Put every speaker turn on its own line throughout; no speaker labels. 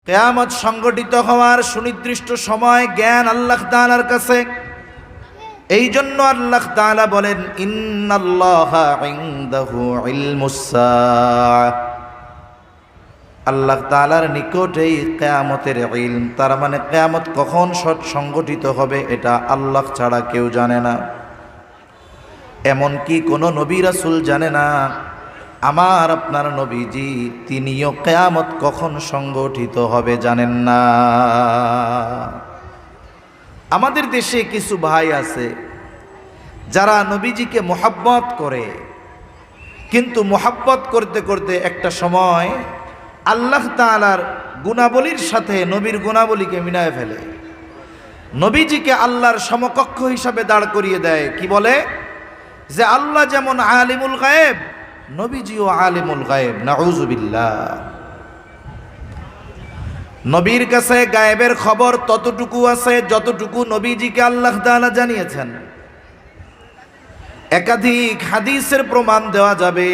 কিয়ামত সংগঠিত হওয়ার সুনির্দিষ্ট সময় জ্ঞান আল্লাহ তাআলার কাছে। এই জন্য আল্লাহ তাআলা বলেন, ইন্নাল্লাহা ইনদাহু ইলমুস সাআহ। আল্লাহ তাআলার নিকটেই কিয়ামতের ইলম, তার মানে কিয়ামত কখন সংগঠিত হবে এটা আল্লাহ ছাড়া কেউ জানে না। এমনকি কোনো নবী রাসূল জানে না। আমার আপনার নবীজি তিনিও কিয়ামত কখন সংগঠিত হবে জানেন না। আমাদের দেশে কিছু ভাই আছে যারা নবীজিকে মোহাব্বত করে, কিন্তু মোহাব্বত করতে করতে একটা সময় আল্লাহ তাআলার গুণাবলীর সাথে নবীর গুণাবলীকে মিলায় ফেলে, নবীজিকে আল্লাহর সমকক্ষ হিসাবে দাঁড় করিয়ে দেয়। কি বলে যে আল্লাহ যেমন আলিমুল গায়েব, নবীজিও আলিমুল গায়েব। নাউযুবিল্লাহ। নবীর কাছে গায়েবের খবর ততটুকু আছে যতটুকু নবীজিকে আল্লাহ তাআলা জানিয়েছেন। একাধিক হাদিসের প্রমাণ দেওয়া যাবে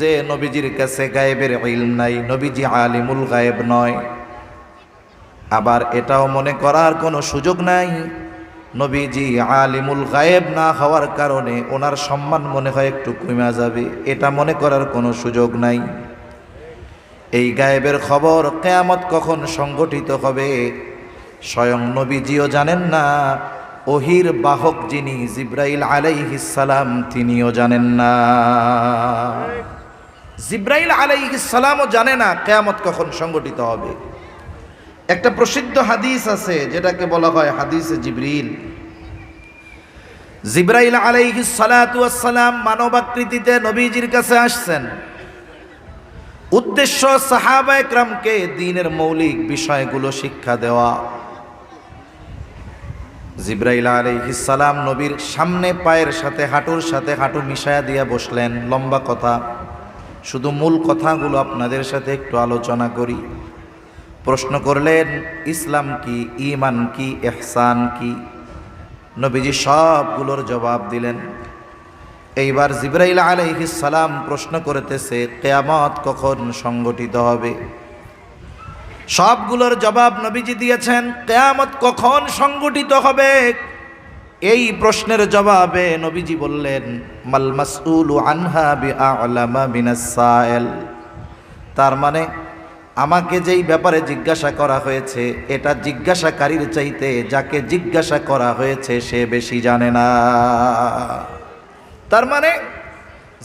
যে নবীজির কাছে গায়েবের ইলম নাই, নবীজি আলিমুল গায়েব নয়। আবার এটাও মনে করার কোনো সুযোগ নাই নবীজি আলিমুল গায়েব না হওয়ার কারণে ওনার সম্মান মনে হয় একটু কমে যাবে, এটা মনে করার কোনো সুযোগ নাই। এই গায়েবের খবর কিয়ামত কখন সংগঠিত হবে স্বয়ং নবীজিও জানেন না, ওহির বাহক যিনি জিব্রাইল আলাইহিস সালাম তিনিও জানেন না। জিব্রাইল আলাইহিস সালামও জানে না কিয়ামত কখন সংগঠিত হবে। একটা প্রসিদ্ধ হাদিস আছে যেটাকে বলা হয় হাদিসে জিবরিল। জিব্রাইল আলাইহিস সালাতু ওয়াস সালাম মানবাকৃতিতে নবীজির কাছে আসছেন। উদ্দেশ্য সাহাবায়ে কেরামকে দ্বীনের মৌলিক বিষয়গুলো শিক্ষা দেওয়া। জিব্রাইল আলাইহিস সালাম নবীর সামনে পায়ের সাথে হাঁটুর সাথে হাঁটু মিশায়া দিয়ে বসলেন। লম্বা কথা, শুধু মূল কথাগুলো আপনাদের সাথে একটু আলোচনা করি। প্রশ্ন করলেন, ইসলাম কি, ঈমান কি, ইহসান কি? নবীজি সবগুলোর জবাব দিলেন। এইবার জিব্রাইল আলাইহিস সালাম প্রশ্ন করতেছে, কিয়ামত কখন সংগঠিত হবে? সবগুলোর জবাব নবীজি দিয়েছেন। কিয়ামত কখন সংগঠিত হবে এই প্রশ্নের জবাবে নবীজি বললেন, মাল মাসউলু আনহা বিআলামা মিনাস সাইল। তার মানে আমাকে যেই ব্যাপারে জিজ্ঞাসা করা হয়েছে এটা জিজ্ঞাসাকারীর চাইতে যাকে জিজ্ঞাসা করা হয়েছে সে বেশি জানে না। তার মানে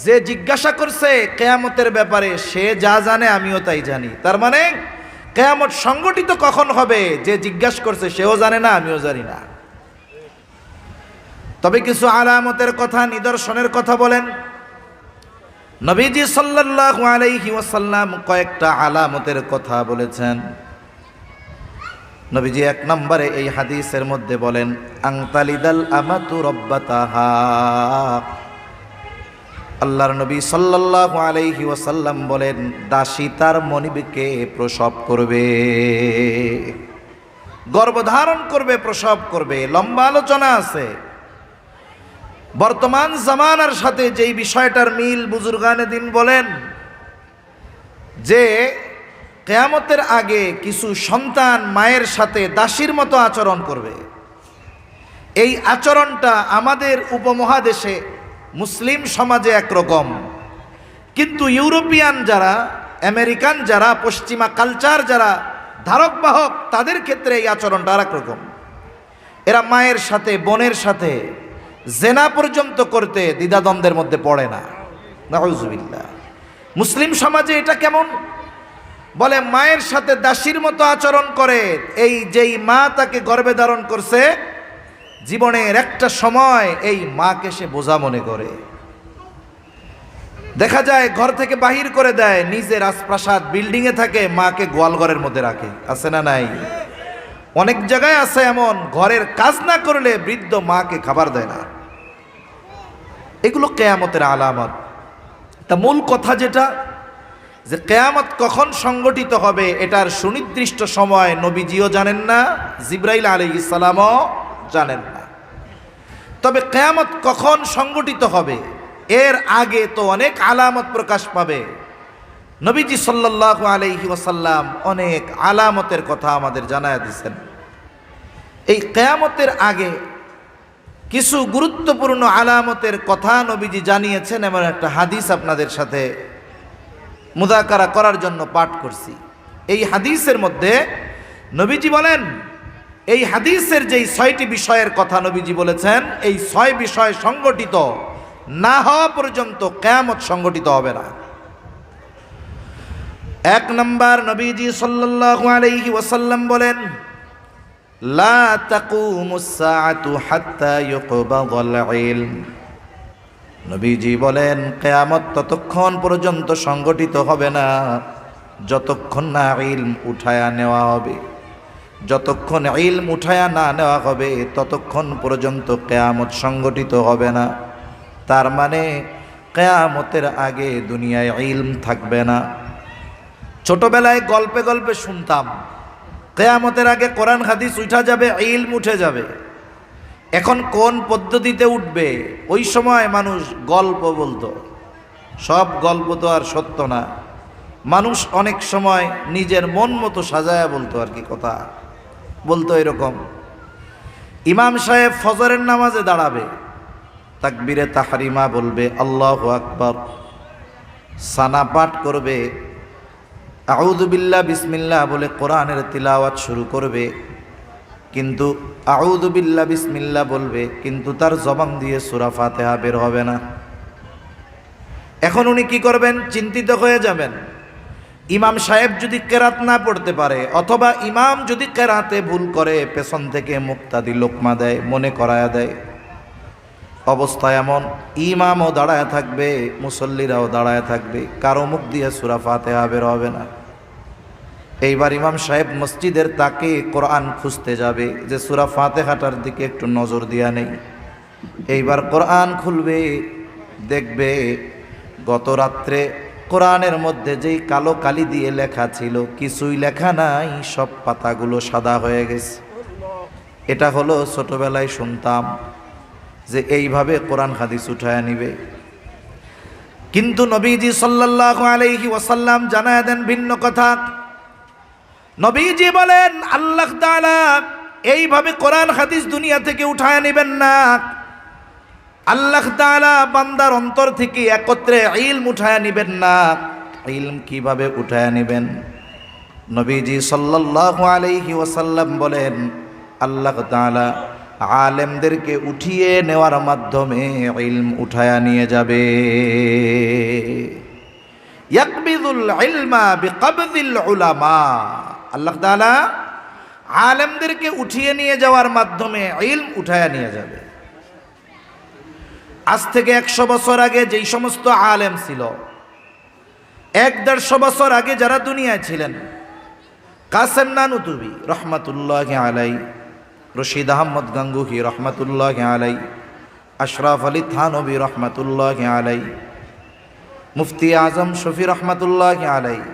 যে জিজ্ঞাসা করছে কিয়ামতের ব্যাপারে সে যা জানে আমিও তাই জানি। তার মানে কিয়ামত সংগঠিত কখন হবে যে জিজ্ঞাসা করছে সেও জানে না, আমিও জানি না। তবে কিছু আলামতের কথা, নিদর্শনের কথা বলেন নবীজি সাল্লাল্লাহু আলাইহি ওয়াসাল্লাম। কয়েকটা আলামতের কথা বলেছেন নবীজি। এক নম্বরে এই হাদিসের মধ্যে বলেন, আনতালিদাল আমাতু রাব্বাতাহা। আল্লাহর নবী সাল্লাল্লাহু আলাইহি ওয়াসাল্লাম বলেন, দাসী তার মনিবকে প্রসব করবে, গর্ভধারণ করবে, প্রসব করবে। লম্বা আলোচনা আছে। বর্তমান জামানার সাথে যেই বিষয়টার মিল বুজুর্গানে দিন বলেন যে কিয়ামতের আগে কিছু সন্তান মায়ের সাথে দাসীর মতো আচরণ করবে। এই আচরণটা আমাদের উপমহাদেশে মুসলিম সমাজে একরকম, কিন্তু ইউরোপিয়ান যারা, আমেরিকান যারা, পশ্চিমা কালচার যারা ধারক বাহক তাদের ক্ষেত্রে এই আচরণটা আর একরকম। এরা মায়ের সাথে, বোনের সাথে জেনা পর্যন্ত করতে দ্বিধাদ্বন্দ্বের মধ্যে পড়ে না। নাউযুবিল্লাহ। মুসলিম সমাজে এটা কেমন? বলে মায়ের সাথে দাসীর মতো আচরণ করে। এই যেই মা তাকে গর্ভে ধারণ করছে, জীবনের একটা সময় এই মাকে সে বোঝা মনে করে। দেখা যায় ঘর থেকে বাহির করে দেয়, নিজে রাজপ্রাসাদ বিল্ডিংয়ে থাকে, মাকে গোয়ালঘরের মধ্যে রাখে। আছে না নাই? অনেক জায়গায় আছে এমন, ঘরের কাজ না করলে বৃদ্ধ মাকে খাবার দেয় না। এগুলো কিয়ামতের আলামত। তা মূল কথা যেটা, যে কিয়ামত কখন সংগঠিত হবে এটার সুনির্দিষ্ট সময় নবীজিও জানেন না, জিব্রাইল আলাইহিস সালামও জানেন না। তবে কিয়ামত কখন সংগঠিত হবে এর আগে তো অনেক আলামত প্রকাশ পাবে। নবীজি সাল্লাল্লাহু আলাইহি ওয়াসাল্লাম অনেক আলামতের কথা আমাদের জানায়া দিয়েছেন। এই কিয়ামতের আগে কিছু গুরুত্বপূর্ণ আলামতের কথা নবীজি জানিয়েছেন, এমন একটা হাদিস আপনাদের সাথে মুযাকারা করার জন্য পাঠ করছি। এই হাদিসের মধ্যে নবীজি বলেন, এই হাদিসের যেই 6টি বিষয়ের কথা নবীজি বলেছেন, এই 6 বিষয় সংগঠিত না হওয়া পর্যন্ত কিয়ামত সংগঠিত হবে না। 1 নম্বর, নবীজি সাল্লাল্লাহু আলাইহি ওয়াসাল্লাম বলেন, লা তাকুমুস সাআতু হাত্তা ইউকবাদাল ইলম। নবীজি বলেন, কিয়ামত ততক্ষণ পর্যন্ত সংগঠিত হবে না যতক্ষণ না ইলম উঠায়া নেওয়া হবে। যতক্ষণ ইলম উঠায়া না নেওয়া হবে ততক্ষণ পর্যন্ত কিয়ামত সংগঠিত হবে না। তার মানে কিয়ামতের আগে দুনিয়ায় ইলম থাকবে না। ছোটবেলায় গল্পে গল্পে শুনতাম, কিয়ামতের আগে কোরআন হাদিস উঠা যাবে, ইলম উঠে যাবে। এখন কোন পদ্ধতিতে উঠবে? ওই সময় মানুষ গল্প বলতো। সব গল্প তো আর সত্য না। মানুষ অনেক সময় নিজের মন মতো সাজায়া বলতো আর কি, কথা বলতো এরকম। ইমাম সাহেব ফজরের নামাজে দাঁড়াবে, তাকবীরে তাহরিমা বলবে, আল্লাহু আকবার, সানা পাঠ করবে, আউযু বিল্লাহ বিসমিল্লাহ বলে কোরআনের তিলাওয়াত শুরু করবে। কিন্তু আউযু বিল্লাহ বিসমিল্লাহ বলবে, কিন্তু তার জবান দিয়ে সূরা ফাতিহা বের হবে না। এখন উনি কি করবেন? চিন্তিত হয়ে যাবেন। ইমাম সাহেব যদি কেরাত না পড়তে পারে, অথবা ইমাম যদি কেরাতে ভুল করে, পেছন থেকে মুক্তাদি লোকমা দেয়, মনে করায়া দেয়, অবস্থা এমন, ইমামও দাঁড়ায় থাকবে, মুসল্লিরাও দাঁড়ায় থাকবে, কারো মুখ দিয়ে সূরা ফাতিহা বের হবে না। এইবার ইমাম সাহেব মসজিদের তাকে কোরআন খুঁজতে যাবে যে সূরা ফাতিহাটার দিকে একটু নজর দিয়া নেই। এইবার কোরআন খুলবে, দেখবে গত রাত্রে কোরআনের মধ্যে যেই কালো কালি দিয়ে লেখা ছিল কিছুই লেখা নাই, সব পাতাগুলো সাদা হয়ে গেছে। এটা হলো ছোটবেলায় শুনতাম যে এইভাবে কোরআন হাদিস উঠায় নিবে। কিন্তু নবীজি সাল্লাল্লাহু আলাইহি ওয়াসাল্লাম জানায় দেন ভিন্ন কথা। নবীজি বলেন, আল্লাহ তাআলা এইভাবে কোরআন হাদিস দুনিয়া থেকে উঠায় নেবেন না। আল্লাহ তাআলা বান্দার অন্তর থেকে একত্রে ইলম উঠায় নেবেন না। ইলম কিভাবে উঠায় নেবেন? নবীজি সাল্লাল্লাহু আলাইহি ওয়াসাল্লাম বলেন, আল্লাহ তাআলা আলেমদেরকে উঠিয়ে নেওয়ার মাধ্যমে ইলম উঠায়া নিয়ে যাবে। ইয়াকবিদুল ইলমা বিকবদিল উলামা। আল্লাহ তাআলা আলেমদেরকে উঠিয়ে নিয়ে যাওয়ার মাধ্যমে ইলম উঠায়া নিয়ে যাবে। আজ থেকে 100 বছর আগে যেই সমস্ত আলেম ছিল, 100-150 বছর আগে যারা দুনিয়ায় ছিলেন, কাসেম নানুতুবি রহমাতুল্লাহি আলাইহি, রশিদ আহমদ গাঙ্গুহি রহমাতুল্লাহি আলাইহি, আশরাফ আলী থানবী রহমাতুল্লাহি আলাইহি, মুফতি আজম শফি রহমাতুল্লাহি আলাইহি,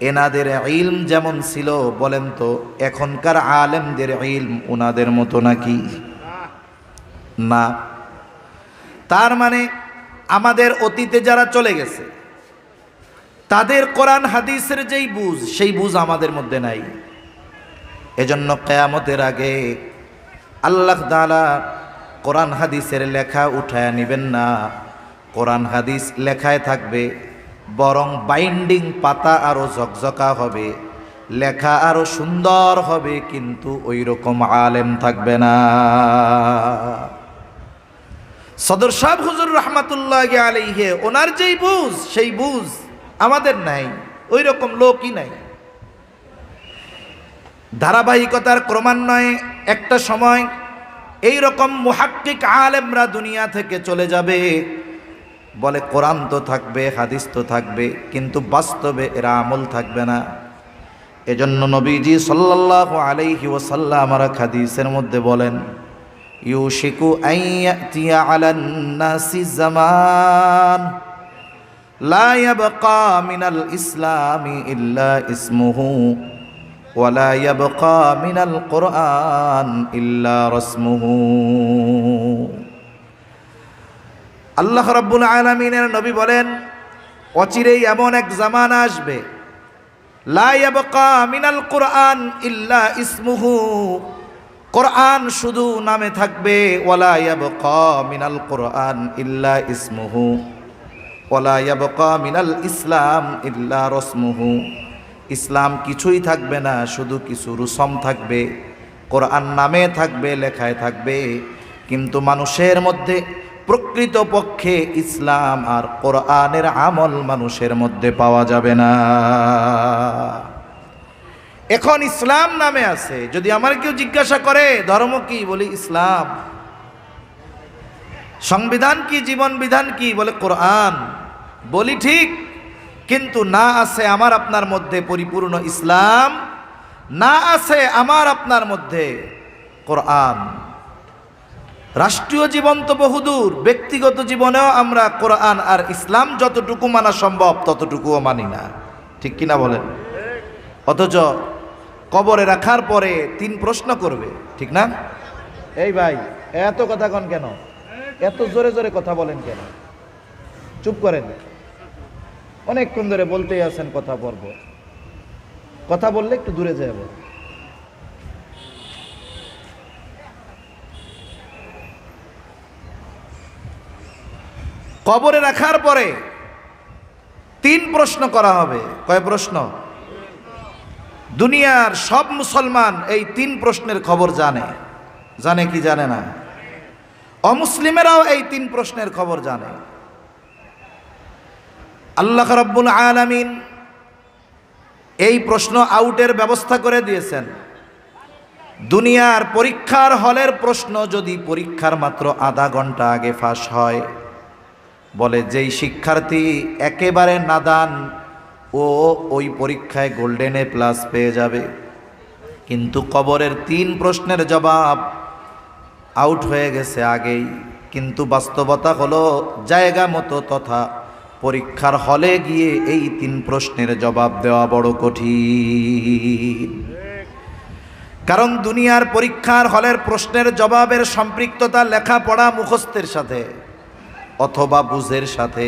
এনাদের ইলম যেমন ছিল, বলেন তো এখনকার আলেমদের ইলম ওনাদের মতো নাকি? না। তার মানে আমাদের অতীতে যারা চলে গেছে তাদের কোরআন হাদিসের যেই বুঝ, সেই বুঝ আমাদের মধ্যে নাই। এজন্য কিয়ামতের আগে আল্লাহ তাআলা কোরআন হাদিসের লেখা উঠায় নেবেন না। কোরআন হাদিস লেখায় থাকবে, বরং বাইন্ডিং পাতা আরো ঝকঝকা হবে, লেখা আরো সুন্দর হবে, কিন্তু ওই রকম আলেম থাকবে না। সদর সাহেব হুজুর রহমাতুল্লাহি আলাইহি, ওনার যেই বুঝ, সেই বুঝ আমাদের নাই, ওই রকম লোকই নাই। ধারাবাহিকতার ক্রমান্বয়ে একটা সময় এই রকম মুহাক্কিক আলেমরা দুনিয়া থেকে চলে যাবে। বলে কোরআন তো থাকবে, হাদিস তো থাকবে, কিন্তু বাস্তবে এরা আমল থাকবে না। এজন্য নবীজি সাল্লাল্লাহু আলাইহি ওয়াসাল্লাম আর হাদিসের মধ্যে বলেন, ইউশিকু আন ইয়াতিয়া আলান নাসি জামান লা ইয়াবকা মিনাল ইসলামি ইল্লা ইসমুহু ওয়া লা ইয়াবকা মিনাল কুরআন ইল্লা রাসমুহু। আল্লাহ রাব্বুল আলামিনের নবী বলেন, অচিরেই এমন এক জামানা আসবে, লা ইয়াবকা মিনাল কুরআন ইল্লা ইসমুহু, কোরআন শুধু নামে থাকবে, ওয়ালা ইয়াবকা মিনাল কুরআন ইল্লা ইসমুহু ওয়ালা ইয়াবকা মিনাল ইসলাম ইল্লা রসমুহু। ইসলাম কিছুই থাকবে না, শুধু কিছু রুসম থাকবে। কোরআন নামে থাকবে, লেখায় থাকবে, কিন্তু মানুষের মধ্যে প্রকৃতপক্ষে ইসলাম আর কোরআনের আমল মানুষের মধ্যে পাওয়া যাবে না। এখন ইসলাম নামে আছে। যদি আমার কেউ জিজ্ঞাসা করে ধর্ম কি, বলি ইসলাম। সংবিধান কি, জীবন বিধান কি, বলে কোরআন। বলি ঠিক, কিন্তু না আছে আমার আপনার মধ্যে পরিপূর্ণ ইসলাম, না আছে আমার আপনার মধ্যে কোরআন। রাষ্ট্রীয় জীবন তো বহুদূর, ব্যক্তিগত জীবনেও আমরা কোরআন আর ইসলাম যতটুকু মানা সম্ভব ততটুকুও মানি না, ঠিক কিনা বলেন? অথচ কবরে রাখার পরে 3 প্রশ্ন করবে, ঠিক না? এই ভাই, এত কথা কন কেন? এত জোরে জোরে কথা বলেন কেন? চুপ করেন, অনেকক্ষণ ধরে বলতেই আছেন কথা পর্ব। কথা বললে একটু দূরে যাব। কবরে রাখার পরে 3 প্রশ্ন করা হবে। কয় প্রশ্ন? দুনিয়ার সব মুসলমান এই 3 প্রশ্নের খবর জানে। জানে কি জানে না? অমুসলিমেরাও এই 3 প্রশ্নের খবর জানে। আল্লাহ রাব্বুল আলামিন এই প্রশ্ন আউটের ব্যবস্থা করে দিয়েছেন। দুনিয়ার পরীক্ষার হলের প্রশ্ন যদি পরীক্ষার মাত্র আধা ঘন্টা আগে ফাঁস হয়, বলে যেই শিক্ষার্থী একেবারে নাদান ও ওই পরীক্ষায় গোল্ডেন এ প্লাস পেয়ে যাবে। কিন্তু কবরের 3 প্রশ্নের জবাব আউট হয়ে গেছে আগেই। কিন্তু বাস্তবতা হলো জায়গা মতো তথা পরীক্ষার হলে গিয়ে এই 3 প্রশ্নের জবাব দেওয়া বড় কঠিন। কারণ দুনিয়ার পরীক্ষার হলের প্রশ্নের জবাবের সম্পৃক্ততা লেখাপড়া মুখস্থের সাথে অথবা বুঝের সাথে,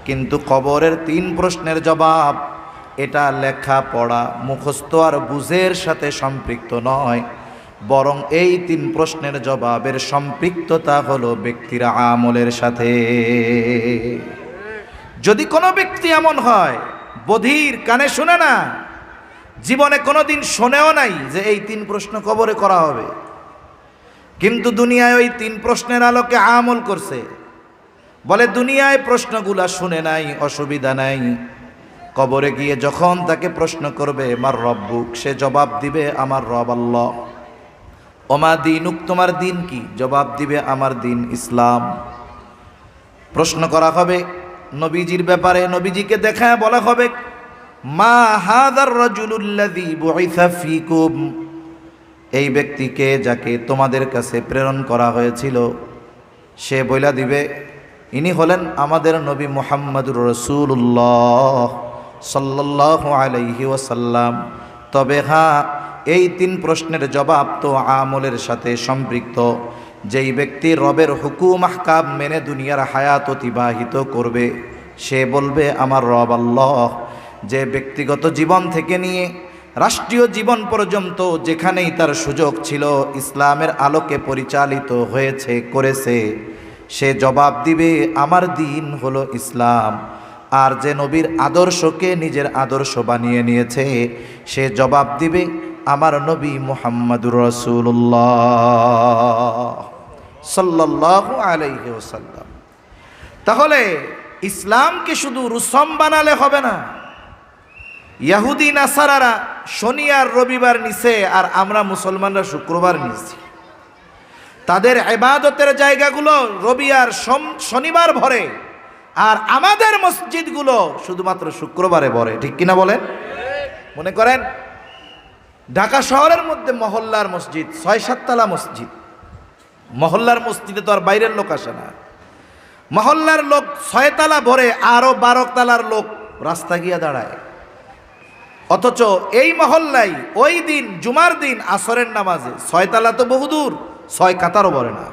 কিন্তু কবরের 3 প্রশ্নের জবাব এটা লেখাপড়া মুখস্থ আর বুঝের সাথে সম্পৃক্ত নয়, বরং এই 3 প্রশ্নের জবাবের সম্পৃক্ততা হলো ব্যক্তির আমলের সাথে। যদি কোনো ব্যক্তি এমন হয় বধির, কানে শুনে না, জীবনে কোনোদিন শোনেও নাই যে এই 3 প্রশ্ন কবরে করা হবে, কিন্তু দুনিয়ায় ওই 3 প্রশ্নের আলোকে আমল করছে, বলে দুনিয়ায় প্রশ্নগুলা শুনে নাই, অসুবিধা নাই, কবরে গিয়ে যখন তাকে প্রশ্ন করবে মার রব্বুক, সে জবাব দিবে আমার রব আল্লাহ। ওমা দীনুক, তোমার দিন কি? জবাব দিবে আমার দিন ইসলাম। প্রশ্ন করা হবে নবীজির ব্যাপারে, নবীজিকে দেখায় বলা হবে মা হাদার রাজুলুল্লাযী বুইসা ফীকুম, এই ব্যক্তিকে যাকে তোমাদের কাছে প্রেরণ করা হয়েছিল, সে বইলা দিবে ইনি হলেন আমাদের নবী মুহাম্মদুর রাসূলুল্লাহ সাল্লাল্লাহু আলাইহি ওয়াসাল্লাম। তবে হ্যাঁ, এই 3 প্রশ্নের জবাব তো আমলের সাথে সম্পৃক্ত। যেই ব্যক্তি রবের হুকুম আহকাম মেনে দুনিয়ার হায়াত অতিবাহিত করবে, সে বলবে আমার রব আল্লাহ। যে ব্যক্তিগত জীবন থেকে নিয়ে রাষ্ট্রীয় জীবন পর্যন্ত যেখানেই তার সুযোগ ছিল ইসলামের আলোকে পরিচালিত হয়েছে, করেছে, সে জবাব দিবে আমার দিন হলো ইসলাম। আর যে নবীর আদর্শকে নিজের আদর্শ বানিয়ে নিয়েছে, সে জবাব দিবে আমার নবী মুহাম্মদুর রাসূলুল্লাহ সাল্লাল্লাহু আলাইহি ওয়াসাল্লাম। তাহলে ইসলামকে শুধু রুসম বানালে হবে না। ইহুদি নাসারারা শনি আর রবিবার নিছে, আর আমরা মুসলমানরা শুক্রবার নিছি। তাদের ইবাদতের জায়গাগুলো রবি আর শনিবার ভরে, আর আমাদের মসজিদগুলো শুধুমাত্র শুক্রবারে ভরে, ঠিক কিনা বলেন? মনে করেন ঢাকা শহরের মধ্যে মহল্লার মসজিদ 6-7 তলা মসজিদ। মহল্লার মসজিদে তো আর বাইরের লোক আসে না। মহল্লার লোক 6 তলা ভরে, আরো 12 তলার লোক রাস্তা গিয়া দাঁড়ায়। অথচ এই মহল্লায় ওই দিন জুমার দিন আসরের নামাজে 6 তলা তো বহুদূর, 6 কাতারও ভরে না।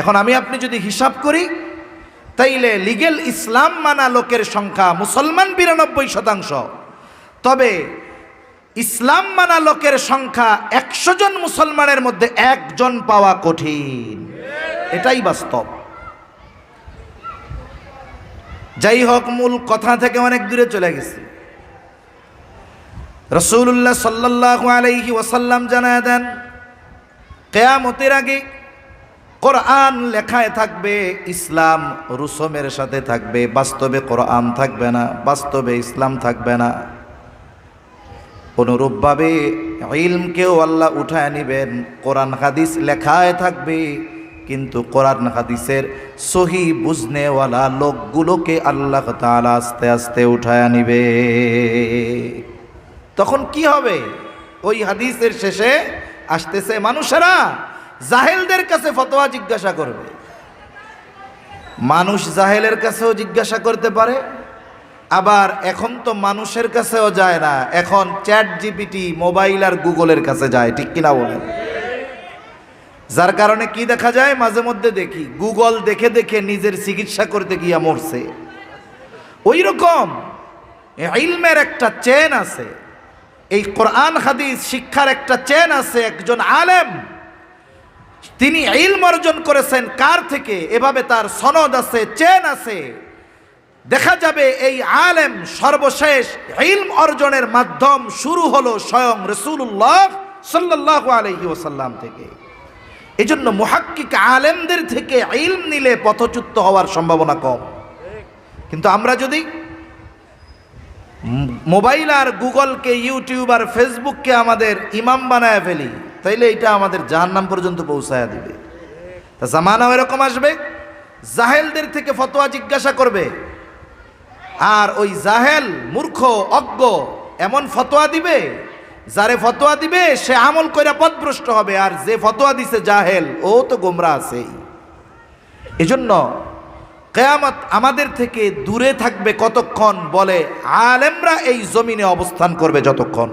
এখন আমি আপনি যদি হিসাব করি, তাইলে লিগেল ইসলাম মানা লোকের সংখ্যা মুসলমান 92%, তবে ইসলাম মানা লোকের সংখ্যা 100 জন মুসলমানের মধ্যে 1 জন পাওয়া কঠিন, এটাই বাস্তব। যাই হোক, মূল কথা থেকে অনেক দূরে চলে গেছে। রাসূলুল্লাহ সাল্লাল্লাহু আলাইহি ওয়াসাল্লাম জানায় দেন, কিয়ামতের আগে কোরআন লেখায় থাকবে, ইসলাম রুসুমের সাথে থাকবে, বাস্তবে কোরআন থাকবে না, বাস্তবে ইসলাম থাকবে না। অনুরূপভাবে ইলমকেও আল্লাহ উঠায় নেবেন, কোরআন হাদিস লেখায় থাকবে, কিন্তু কোরআন হাদিসের সহি বুঝনেওয়ালা লোকগুলোকে আল্লাহ তাআলা আস্তে আস্তে উঠায় নিবে। তখন কি হবে? ওই হাদিসের শেষে আসতেছে, মানুষেরা জাহেলদের কাছে ফতোয়া জিজ্ঞাসা করবে। মানুষ জাহেলের কাছেও জিজ্ঞাসা করতে পারে, আবার এখন তো মানুষের কাছেও যায় না, এখন চ্যাট জিপিটি, মোবাইল আর গুগলের কাছে যায়, ঠিক কিনা বলেন? যার কারণে কি দেখা যায়, মাঝে মধ্যে দেখি গুগল দেখে দেখে নিজের চিকিৎসা করতে গিয়া মরছে। ওই রকম ইলমের একটা চেন আছে, এই কোরআন হাদিস শিক্ষার একটা চেন আছে। একজন আলেম তিনি ইলম অর্জন করেছেন কার থেকে, এভাবে তার সনদ আছে, চেন আছে। দেখা যাবে এই আলেম সর্বশেষ ইলম অর্জনের মাধ্যম শুরু হলো স্বয়ং রাসূলুল্লাহ সাল্লাল্লাহু আলাইহি ওয়াসাল্লাম থেকে। এজন্য মুহাক্কিক আলেমদের থেকে ইলম নিলে পথচ্যুত হওয়ার সম্ভাবনা কম। কিন্তু আমরা যদি মোবাইল আর গুগলকে, ইউটিউব আর ফেসবুককে আমাদের ইমাম বানায় ফেলি, তাইলে এটা আমাদের জাহান্নাম পর্যন্ত পৌঁছায়া দিবে। তা জামানাও এরকম আসবে, জাহেলদের থেকে ফতোয়া জিজ্ঞাসা করবে, আর ওই জাহেল মূর্খ অজ্ঞ এমন ফতোয়া দিবে, যারে ফতোয়া দিবে সে আমল কইরা পথভ্রষ্ট হবে, আর যে ফতোয়া দিছে জাহেল ও তো গোমরা আছেই। এজন্য কিয়ামত আমাদের থেকে দূরে থাকবে কতক্ষণ? বলে আলেমরা এই জমিনে অবস্থান করবে যতক্ষণ।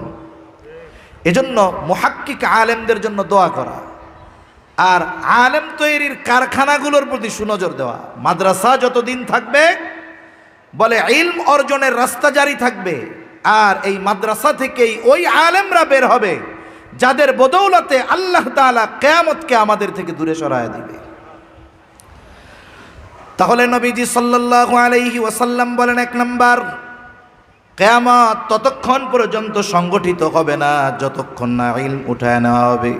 এজন্য মুহাক্কিক আলেমদের জন্য দোয়া করা, আর আলেম তৈরির কারখানাগুলোর প্রতি সুনজর দেওয়া। মাদ্রাসা যতদিন থাকবে বলে ইলম অর্জনের রাস্তা জারি থাকবে, আর এই মাদ্রাসা থেকেই ওই আলেমরা বের হবে যাদের বদৌলতে আল্লাহ তাআলা কিয়ামতকে আমাদের থেকে দূরে সরায় দিবে। তাহলে নবীজি সাল্লাল্লাহু আলাইহি ওয়াসাল্লাম বলেন, 1 নাম্বার, কিয়ামত ততক্ষণ পর্যন্ত সংগঠিত হবে না যতক্ষণ না ইলম উঠায় নেওয়া হবে।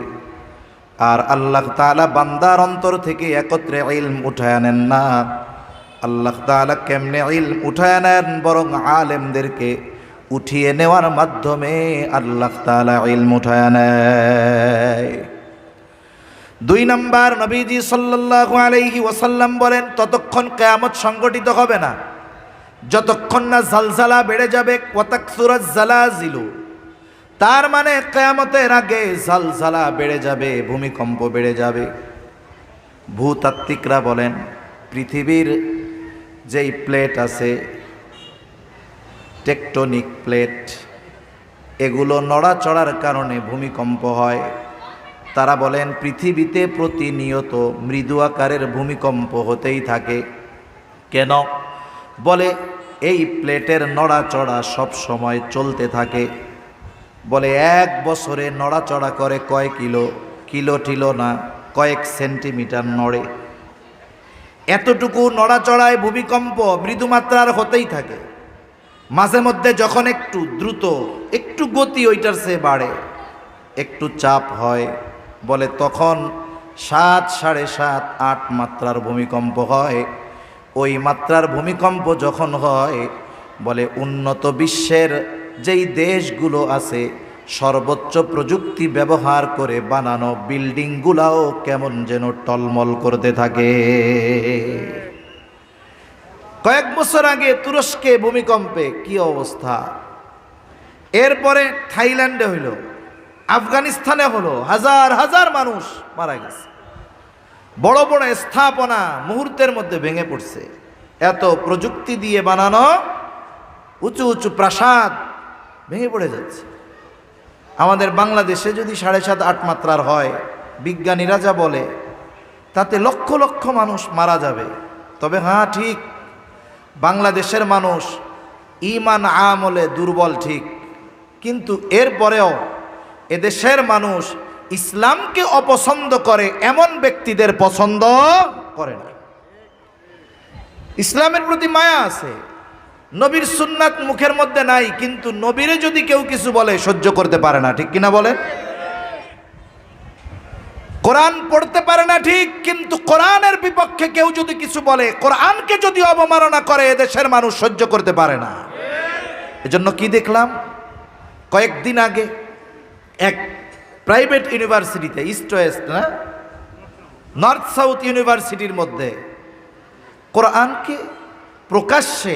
আর আল্লাহ তাআলা বান্দার অন্তর থেকে একত্রে ইলম উঠায় নেন না। আল্লাহ তাআলা কেমনে ইলম উঠায় নেন? বরং আলেমদেরকে উঠিয়ে নেওয়ার মাধ্যমে আল্লাহ তাআলা ইলম উঠায় নেয়। 2 নাম্বার, নবীজি সাল্লাল্লাহু আলাইহি ওয়াসাল্লাম বলেন, ততক্ষণ কিয়ামত সংগঠিত হবে না যতক্ষণ না জালজালা বেড়ে যাবে। ওয়াতাকসুরাজ জালাজিলু, তার মানে কিয়ামতের আগে জালজালা বেড়ে যাবে, ভূমিকম্প বেড়ে যাবে। ভূতাত্ত্বিকরা বলেন, পৃথিবীর যেই প্লেট আছে, টেকটনিক প্লেট, এগুলো নড়াচড়ার কারণে ভূমিকম্প হয়। তারা বলেন পৃথিবীতে প্রতিনিয়ত মৃদু আকারের ভূমিকম্প হতেই থাকে। কেন? বলে এই প্লেটের নড়াচড়া সব সময় চলতে থাকে। বলে 1 বছরে নড়াচড়া করে কয় কিলো, কিলো টিলো না, কয়েক সেন্টিমিটার নড়ে। এতটুকু নড়াচড়ায় ভূমিকম্প মৃদুমাত্রার হতেই থাকে। মাঝে মধ্যে যখন একটু দ্রুত, একটু গতি ওইটার চেয়ে বাড়ে, একটু চাপ হয়, বলে তখন 7, 7.5, 8 মাত্রার ভূমিকম্প হয়। ওই মাত্রার ভূমিকম্প যখন হয়, বলে উন্নত বিশ্বের যেই দেশগুলো আছে সর্বোচ্চ প্রযুক্তি ব্যবহার করে বানানো বিল্ডিংগুলাও কেমন যেন টলমল করতে থাকে। কয়েক বছর আগে তুরস্কে ভূমিকম্পে কি অবস্থা, এরপরে থাইল্যান্ডে হইল, আফগানিস্তানে হলো, হাজার হাজার মানুষ মারা গেছে। বড় বড় স্থাপনা মুহূর্তের মধ্যে ভেঙে পড়ছে। এত প্রযুক্তি দিয়ে বানানো উঁচু উঁচু প্রাসাদ ভেঙে পড়ে যাচ্ছে। আমাদের বাংলাদেশে যদি 7.5, 8 মাত্রার হয়, বিজ্ঞানীরা যা বলে তাতে লক্ষ লক্ষ মানুষ মারা যাবে। তবে হ্যাঁ ঠিক, বাংলাদেশের মানুষ ঈমান আমলে দুর্বল ঠিক, কিন্তু এরপরেও এদেশের মানুষ ইসলামকে অপছন্দ করে এমন ব্যক্তিদের পছন্দ করে না। ইসলামের প্রতি মায়া আছে, নবীর সুন্নাত মুখের মধ্যে নাই, কিন্তু নবীরে যদি কেউ কিছু বলে সহ্য করতে পারে না, ঠিক কিনা বলেন? কোরআন পড়তে পারে না ঠিক, কিন্তু কোরআনের বিপক্ষে কেউ যদি কিছু বলে, কোরআনকে যদি অবমাননা করে, এদেশের মানুষ সহ্য করতে পারে না। এজন্য কি দেখলাম কয়েকদিন আগে এক প্রাইভেট ইউনিভার্সিটিতে, ইস্ট ওয়েস্ট না নর্থ সাউথ ইউনিভার্সিটির মধ্যে কোরআনকে প্রকাশ্যে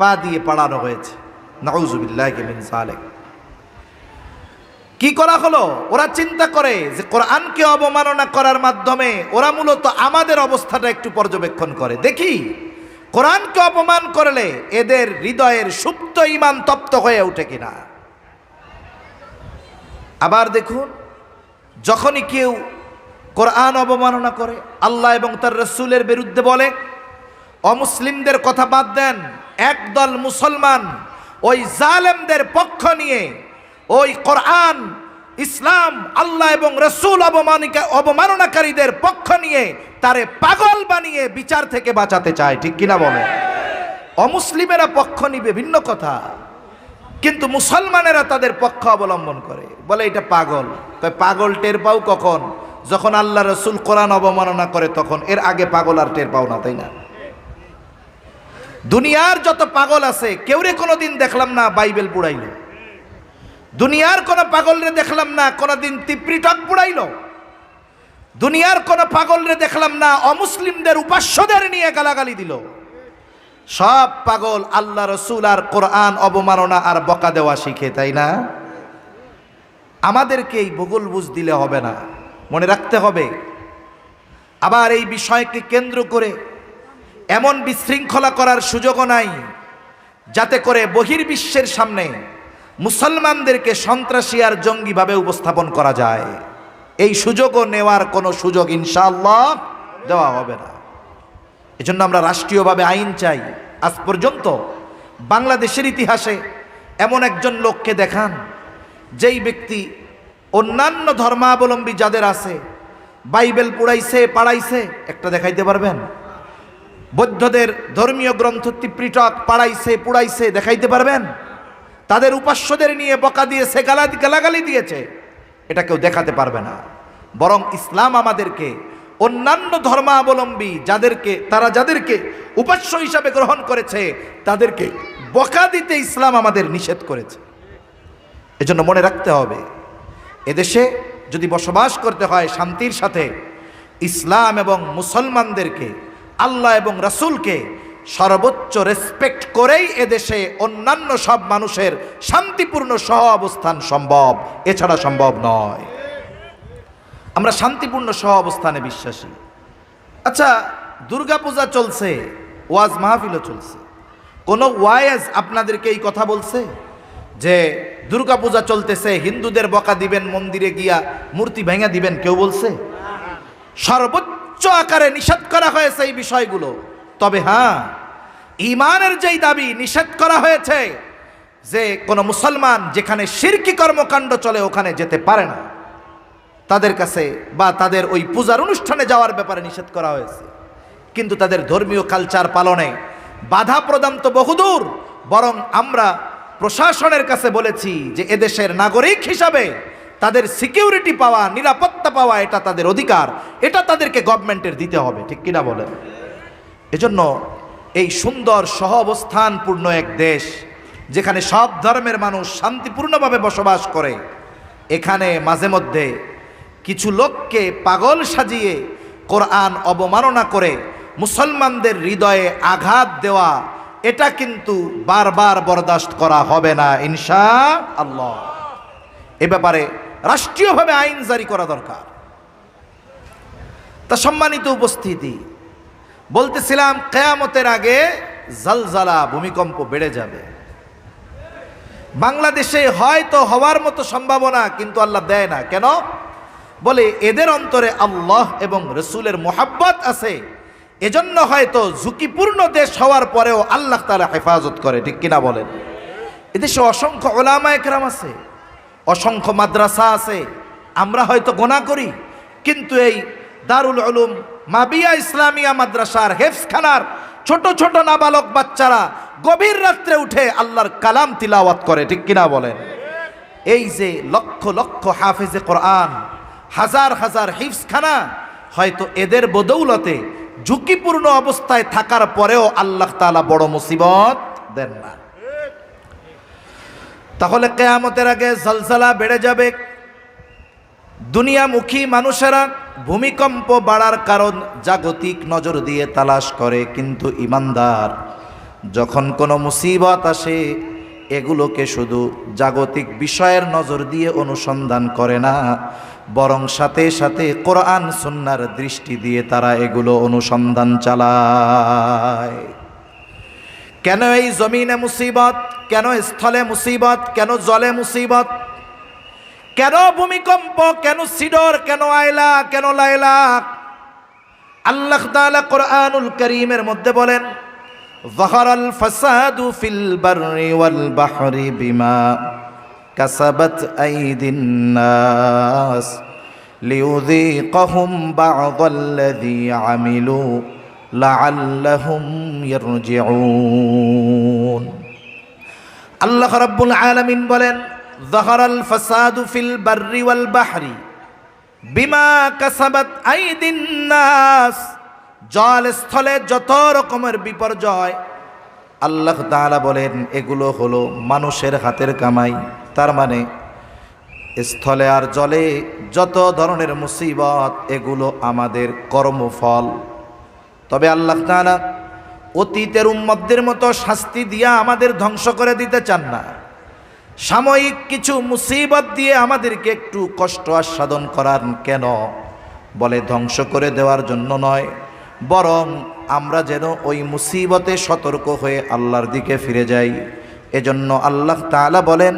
পা দিয়ে পড়ানো হয়েছে। নাউযুবিল্লাহি মিন যালিক। কি করা হলো? ওরা চিন্তা করে যে কোরআনকে অবমাননা করার মাধ্যমে ওরা মূলত আমাদের অবস্থাটা একটু পর্যবেক্ষণ করে, দেখি কোরআনকে অপমান করলে এদের হৃদয়ের সুপ্ত ঈমান তপ্ত হয়ে ওঠে কিনা। আবার দেখুন, যখনই কেউ কোরআন অবমাননা করে, আল্লাহ এবং তার রাসূলের বিরুদ্ধে বলে, অমুসলিমদের কথা বাদ দেন, একদল মুসলমান ওই জালেমদের পক্ষ নিয়ে ওই কোরআন, ইসলাম, আল্লাহ এবং রাসূল অবমাননাকারীদের পক্ষ নিয়ে তারে পাগল বানিয়ে বিচার থেকে বাঁচাতে চায়, ঠিক কিনা বলে? অমুসলিমেরা পক্ষ নিবে ভিন্ন কথা, কিন্তু মুসলমানেরা তাদের পক্ষ অবলম্বন করে, বলে এটা পাগল। তাই পাগল টের পাও কখন? যখন আল্লাহ রাসূল কোরআন অবমাননা করে তখন, এর আগে পাগল আর টের পাও না, তাই না? দুনিয়ার যত পাগল আছে কেউরে কোনোদিন দেখলাম না বাইবেল পুড়াইল, দুনিয়ার কোন পাগলরে দেখলাম না কোনোদিন ত্রিপিটক পুড়াইল, দুনিয়ার কোন পাগলরে দেখলাম না অমুসলিমদের উপাস্যদের নিয়ে গালাগালি দিল। সব পাগল আল্লাহ রাসূল আর কোরআন অবমাননা আর বকা দেওয়া শিখে, তাই না? আমাদেরকে এই ভূগোল বুঝ দিলে হবে না, মনে রাখতে হবে। আবার এই বিষয়কে কেন্দ্র করে এমন বিশৃঙ্খলা করার সুযোগও নাই যাতে করে বহির্বিশ্বের সামনে মুসলমানদেরকে সন্ত্রাসী আর জঙ্গিভাবে উপস্থাপন করা যায়। এই সুযোগও নেওয়ার কোনো সুযোগ ইনশাআল্লাহ দেওয়া হবে না। এজন্য আমরা রাষ্ট্রীয়ভাবে আইন চাই। আজ পর্যন্ত বাংলাদেশের ইতিহাসে এমন একজন লোককে দেখান যেই ব্যক্তি অন্যান্য ধর্মাবলম্বী যাদের আছে বাইবেল পুড়াইছে, পাড়াইছে, একটা দেখাইতে পারবেন? বৌদ্ধদের ধর্মীয় গ্রন্থ ত্রিপিটক পাড়াইছে, পুড়াইছে, দেখাইতে পারবেন? তাদের উপাস্যদের নিয়ে বকা দিয়েছে, গালাগালি দিয়েছে, এটা কেউ দেখাতে পারবে না। বরং ইসলাম আমাদেরকে অন্যান্য ধর্মাবলম্বী যাদেরকে উপাস্য হিসাবে গ্রহণ করেছে তাদেরকে বকা দিতে ইসলাম আমাদের নিষেধ করেছে। এজন্য মনে রাখতে হবে, এদেশে যদি বসবাস করতে হয় শান্তির সাথে, ইসলাম এবং মুসলমানদেরকে, আল্লাহ এবং রাসূলকে সর্বোচ্চ রেসপেক্ট করেই এদেশে অন্যান্য সব মানুষের শান্তিপূর্ণ সহ অবস্থান সম্ভব, এছাড়া সম্ভব নয়। আমরা শান্তিপূর্ণ সহ অবস্থানে বিশ্বাসী। আচ্ছা, দুর্গাপূজা চলছে, ওয়াজ মাহফিলও চলছে, কোনো ওয়াইজ আপনাদেরকে এই কথা বলছে যে দুর্গাপূজা চলতেছে, হিন্দুদের বকা দিবেন, মন্দিরে গিয়া মূর্তি ভেঙে দিবেন? কেউ বলছে? সর্বোচ্চ আকারে নিষেধ করা হয়েছে এই বিষয়গুলো। তবে হ্যাঁ, ঈমানের যেই দাবি নিষেধ করা হয়েছে যে কোনো মুসলমান যেখানে শিরকি কর্মকাণ্ড চলে ওখানে যেতে পারে না, তাদের কাছে বা তাদের ওই পূজার অনুষ্ঠানে যাওয়ার ব্যাপারে নিষেধ করা হয়েছে। কিন্তু তাদের ধর্মীয় কালচার পালনে বাধা প্রদান তো বহুদূর। বরং আমরা প্রশাসনের কাছে বলেছি যে এদেশের নাগরিক হিসাবে তাদের সিকিউরিটি পাওয়া, নিরাপত্তা পাওয়া, এটা তাদের অধিকার, এটা তাদেরকে গভর্নমেন্টের দিতে হবে, ঠিক কিনা বলেন? এজন্য এই সুন্দর সহ অবস্থানপূর্ণ এক দেশ যেখানে সব ধর্মের মানুষ শান্তিপূর্ণভাবে বসবাস করে, এখানে মাঝে মধ্যে কিছু লোককে পাগল সাজিয়ে কোরআন অবমাননা করে মুসলমানদের হৃদয়ে আঘাত দেওয়া, এটা কিন্তু বারবার বরদাস্ত করা হবে না ইনশাআল্লাহ। এ ব্যাপারে রাষ্ট্রীয়ভাবে আইন জারি করা দরকার। তা সম্মানিত উপস্থিতি, বলতেছিলাম কিয়ামতের আগে জালজালা, ভূমিকম্প বেড়ে যাবে। বাংলাদেশে হয়তো হওয়ার মতো সম্ভাবনা, কিন্তু আল্লাহ দেয় না কেন? বলে এদের অন্তরে আল্লাহ এবং রসুলের মোহাব্বত আছে, এজন্য হয়তো ঝুঁকিপূর্ণ দেশ হওয়ার পরেও আল্লাহ তাআলা হেফাজত করে, ঠিক কিনা বলেন? এদেশে অসংখ্য ওলামা একরাম আছে, অসংখ্য মাদ্রাসা আছে, আমরা হয়তো গোনা করি, কিন্তু এই দারুল উলুম মাবিয়া ইসলামিয়া মাদ্রাসার হেফজখানার ছোট ছোট নাবালক বাচ্চারা গভীর রাত্রে উঠে আল্লাহর কালাম তিলাওয়াত করে, ঠিক কিনা বলেন? এই যে লক্ষ লক্ষ হাফেজে কোরআন, হাজার হাজার হিফজখানা, হয়তো এদের বদৌলতে ঝুঁকিপূর্ণ অবস্থায় থাকার পরেও আল্লাহ তাআলা বড় মুসিবত দেন না। তাহলে কিয়ামতের আগে জলজলা বেড়ে যাবে। দুনিয়ামুখী মানুষেরা ভূমিকম্প বাড়ার কারণ জাগতিক নজর দিয়ে তালাশ করে, কিন্তু ঈমানদার যখন কোনো মুসিবত আসে এগুলোকে শুধু জাগতিক বিষয়ের নজর দিয়ে অনুসন্ধান করে না, বরং সাথে সাথে কোরআন সুন্নাহর দৃষ্টি দিয়ে তারা এগুলো অনুসন্ধান চালায়। কেন এই জমিনে মুসিবত, কেন স্থলে মুসিবত, কেন জলে মুসিবত, কেন ভূমিকম্প, কেন সিডর, কেন আয়লা, কেন লায়লা? আল্লাহ তাআলা কোরআনুল কারীমের মধ্যে বলেন, যাহারাল ফাসাদু ফিল বাররি ওয়াল বাহরি বিমা কাসাবাত আইদিন নাস লিয়ুযীকাহুম বা'দাল্লাযী আমিলু লাআল্লাহুম ইয়ারজিউন। আল্লাহ রাব্বুল আলামিন বলেন, যাহারাল ফাসাদু ফিল বাররি ওয়াল বাহরি বিমা কাসাবাত আইদিন নাস। জল স্থলে যত রকমের বিপর্যয়, আল্লাহ তাআলা বলেন এগুলো হলো মানুষের হাতের কামাই। তার মানে স্থলে আর জলে যত ধরনের মুসিবত এগুলো আমাদের কর্মফল। তবে আল্লাহ তাআলা অতীতের উম্মতদের মতো শাস্তি দিয়া আমাদের ধ্বংস করে দিতে চান না। সাময়িক কিছু মুসিবত দিয়ে আমাদেরকে একটু কষ্ট আস্বাদন করার কেন? বলে ধ্বংস করে দেওয়ার জন্য নয়, বরং আমরা যেন ওই মুসিবতে সতর্ক হয়ে আল্লাহর দিকে ফিরে যাই। এজন্য আল্লাহ তাআলা বলেন,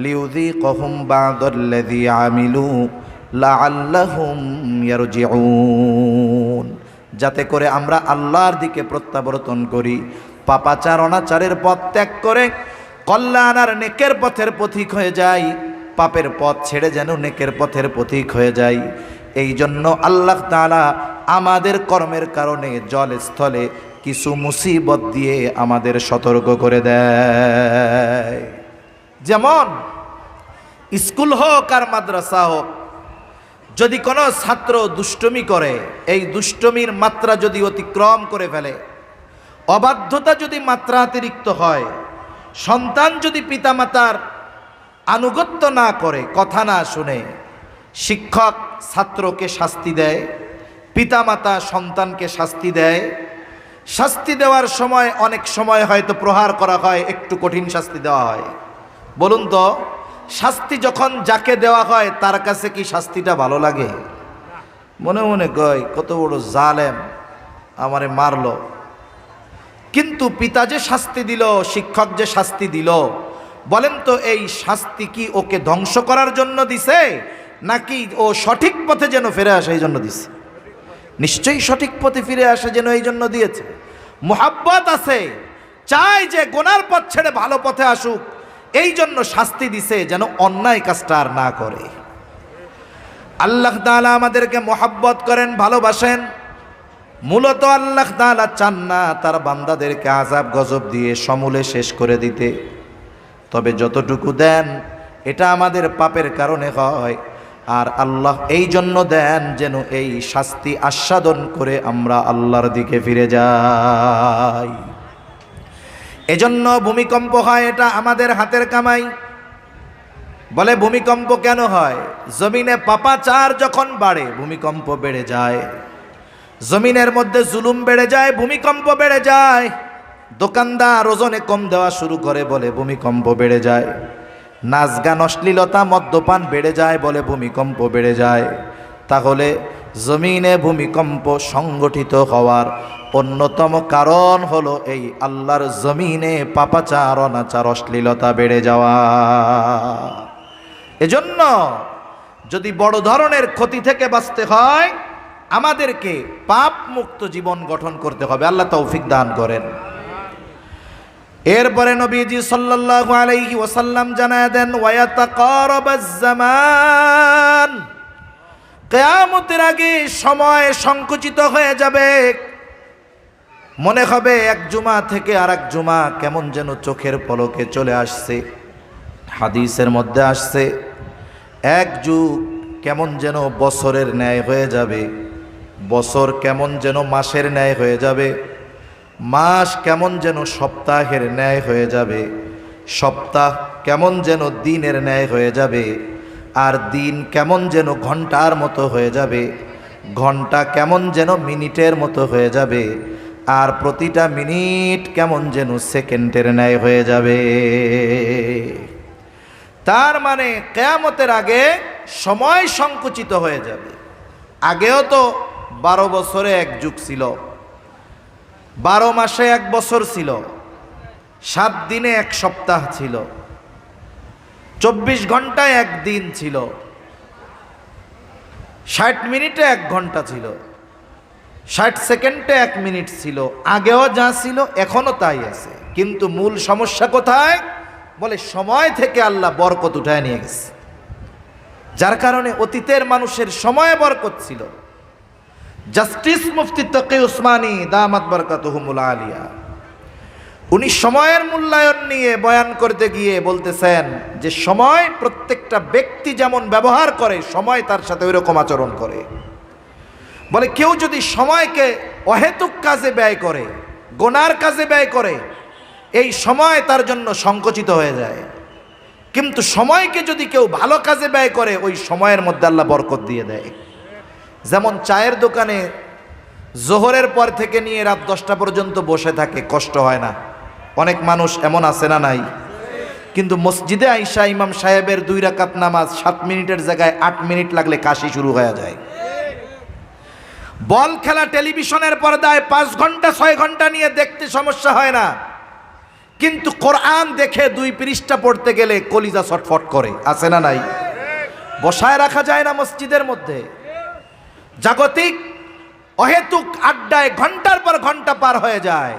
লিয়ুযীকাহুম বা'দাল্লাযী আমিলু লাআল্লাহুম ইয়ারজিউন, যাতে করে আমরা আল্লাহর দিকে প্রত্যাবর্তন করি, পাপাচার অনাচারের পথ ত্যাগ করে কল্যাণ আর নেকের পথের পথিক হয়ে যাই, পাপের পথ ছেড়ে যেন নেকের পথের পথিক হয়ে যাই। এই জন্য আল্লাহ তাআলা আমাদের কর্মের কারণে জল স্থলে কিছু মুসিবত দিয়ে আমাদের সতর্ক করে দেয়। যেমন স্কুল হোক আর মাদ্রাসা হোক, যদি কোনো ছাত্র দুষ্টমি করে, এই দুষ্টমির মাত্রা যদি অতিক্রম করে ফেলে, অবাধ্যতা যদি মাত্রাতিরিক্ত হয়, সন্তান যদি পিতামাতার আনুগত্য না করে, কথা না শুনে, শিক্ষক ছাত্রকে শাস্তি দেয়, পিতামাতা সন্তানকে শাস্তি দেয়। শাস্তি দেওয়ার সময় অনেক সময় হয়তো প্রহার করা হয়, একটু কঠিন শাস্তি দেওয়া হয়। বলুন তো, শাস্তি যখন যাকে দেওয়া হয় তার কাছে কি শাস্তিটা ভালো লাগে? মনে মনে কয় কত বড় জালেম, আমারে মারলো। কিন্তু পিতা যে শাস্তি দিল, শিক্ষক যে শাস্তি দিল, বলেন তো এই শাস্তি কি ওকে ধ্বংস করার জন্য দিছে, নাকি ও সঠিক পথে যেন ফিরে আসে এই জন্য দিছে? নিশ্চয়ই সঠিক পথে ফিরে আসে যেন এই জন্য দিয়েছে। মুহাব্বত আছে, চাই যে গোনার পথ ছেড়ে ভালো পথে আসুক, এই জন্য শাস্তি দিছে যেন অন্যায় কাজটা আর না করে। আল্লাহ তাআলা আমাদেরকে মুহাব্বত করেন, ভালোবাসেন। মূলত আল্লাহ তাআলা চান না তার বান্দাদেরকে আযাব গজব দিয়ে সমূলে শেষ করে দিতে। তবে যতটুকু দেন এটা আমাদের পাপের কারণে হয়, আর আল্লাহ এই জন্য দেন যেন এই শাস্তি আস্বাদন করে আমরা আল্লাহর দিকে ফিরে যাই। এজন্য ভূমিকম্প হয়, এটা আমাদের হাতের কামাই। বলে ভূমিকম্প কেন হয়? জমিনে পাপাচার যখন বাড়ে ভূমিকম্প বেড়ে যায়, জমিনের মধ্যে জুলুম বেড়ে যায়, ভূমিকম্প বেড়ে যায়। দোকানদার ওজনে কম দেওয়া শুরু করে, বলে ভূমিকম্প বেড়ে যায়। নাচ গান অশ্লীলতা মদ্যপান বেড়ে যায়, বলে ভূমিকম্প বেড়ে যায়। তাহলে জমিনে ভূমিকম্প সংগঠিত হওয়ার অন্যতম কারণ হলো এই আল্লাহর জমিনে পাপাচার অনাচার অশ্লীলতা বেড়ে যাওয়া। এজন্য যদি বড় ধরনের ক্ষতি থেকে বাঁচতে হয় আমাদেরকে পাপ মুক্ত জীবন গঠন করতে হবে। আল্লাহ তৌফিক দান করেন। এরপরে নবীজি সাল্লাল্লাহু আলাইহি ওয়াসাল্লাম জানায় দেন, ওয়ায়াতাকারাবাজ জামান, কিয়ামতের আগে সময় সংকুচিত হয়ে যাবে। মনে হবে এক জুমা থেকে আরেক জুমা কেমন যেন চোখের পলকে চলে আসছে। হাদিসের মধ্যে আসছে, এক যুগ কেমন যেন বছরের ন্যায় হয়ে যাবে, বছর কেমন যেন মাসের ন্যায় হয়ে যাবে, মাস কেমন যেন সপ্তাহের ন্যায় হয়ে যাবে, সপ্তাহ কেমন যেন দিনের ন্যায় হয়ে যাবে, আর দিন কেমন যেন ঘন্টার মতো হয়ে যাবে, ঘন্টা কেমন যেন মিনিটের মতো হয়ে যাবে, আর প্রতিটা মিনিট কেমন যেন সেকেন্ডের ন্যায় হয়ে যাবে। তার মানে কিয়ামতের আগে সময় সংকুচিত হয়ে যাবে। আগেও তো 12 বছরে এক যুগ ছিল, 12 মাসে এক বছর ছিল, 7 দিনে এক সপ্তাহ ছিল, 24 ঘন্টায় এক দিন ছিল, 60 মিনিটে 1 ঘন্টা ছিল, 60 সেকেন্ডে 1 মিনিট ছিল। আগেও যা ছিল এখনো তাই আছে, কিন্তু মূল সমস্যা কোথায়? বলে সময় থেকে আল্লাহ বরকত উঠায় নিয়ে গেছে, যার কারণে অতীতের মানুষের সময়ে বরকত ছিল। জাস্টিস মুফতি তকি উসমানী দামাত বরকাতুহুমুল আলিয়া, উনি সময়ের মূল্যায়ন নিয়ে বয়ান করতে গিয়ে বলতেছেন যে সময় প্রত্যেকটা ব্যক্তি যেমন ব্যবহার করে, সময় তার সাথে ওই রকম আচরণ করে। বলে কেউ যদি সময়কে অহেতুক কাজে ব্যয় করে, গোনার কাজে ব্যয় করে, এই সময় তার জন্য সংকুচিত হয়ে যায়। কিন্তু সময়কে যদি কেউ ভালো কাজে ব্যয় করে, ওই সময়ের মধ্যে আল্লাহ বরকত দিয়ে দেয়। যেমন চায়ের দোকানে জোহরের পর থেকে নিয়ে রাত 10টা পর্যন্ত বসে থাকে, কষ্ট হয় না? অনেক মানুষ এমন আছে না নাই? কিন্তু মসজিদে আইসা ইমাম সাহেবের 2 রাকাত নামাজ 7 মিনিটের জায়গায় 8 মিনিট লাগলে কাশি শুরু হয়ে যায়। বল খেলা টেলিভিশনের পর্দায় 5 ঘন্টা 6 ঘন্টা নিয়ে দেখতে সমস্যা হয় না, কিন্তু কোরআন দেখে 2 পৃষ্ঠা পড়তে গেলে কলিজা ছটফট করে, আছে না নাই? বসায় রাখা যায় না মসজিদের মধ্যে। জাগতিক অহেতুক আড্ডায় ঘন্টার পর ঘন্টা পার হয়ে যায়।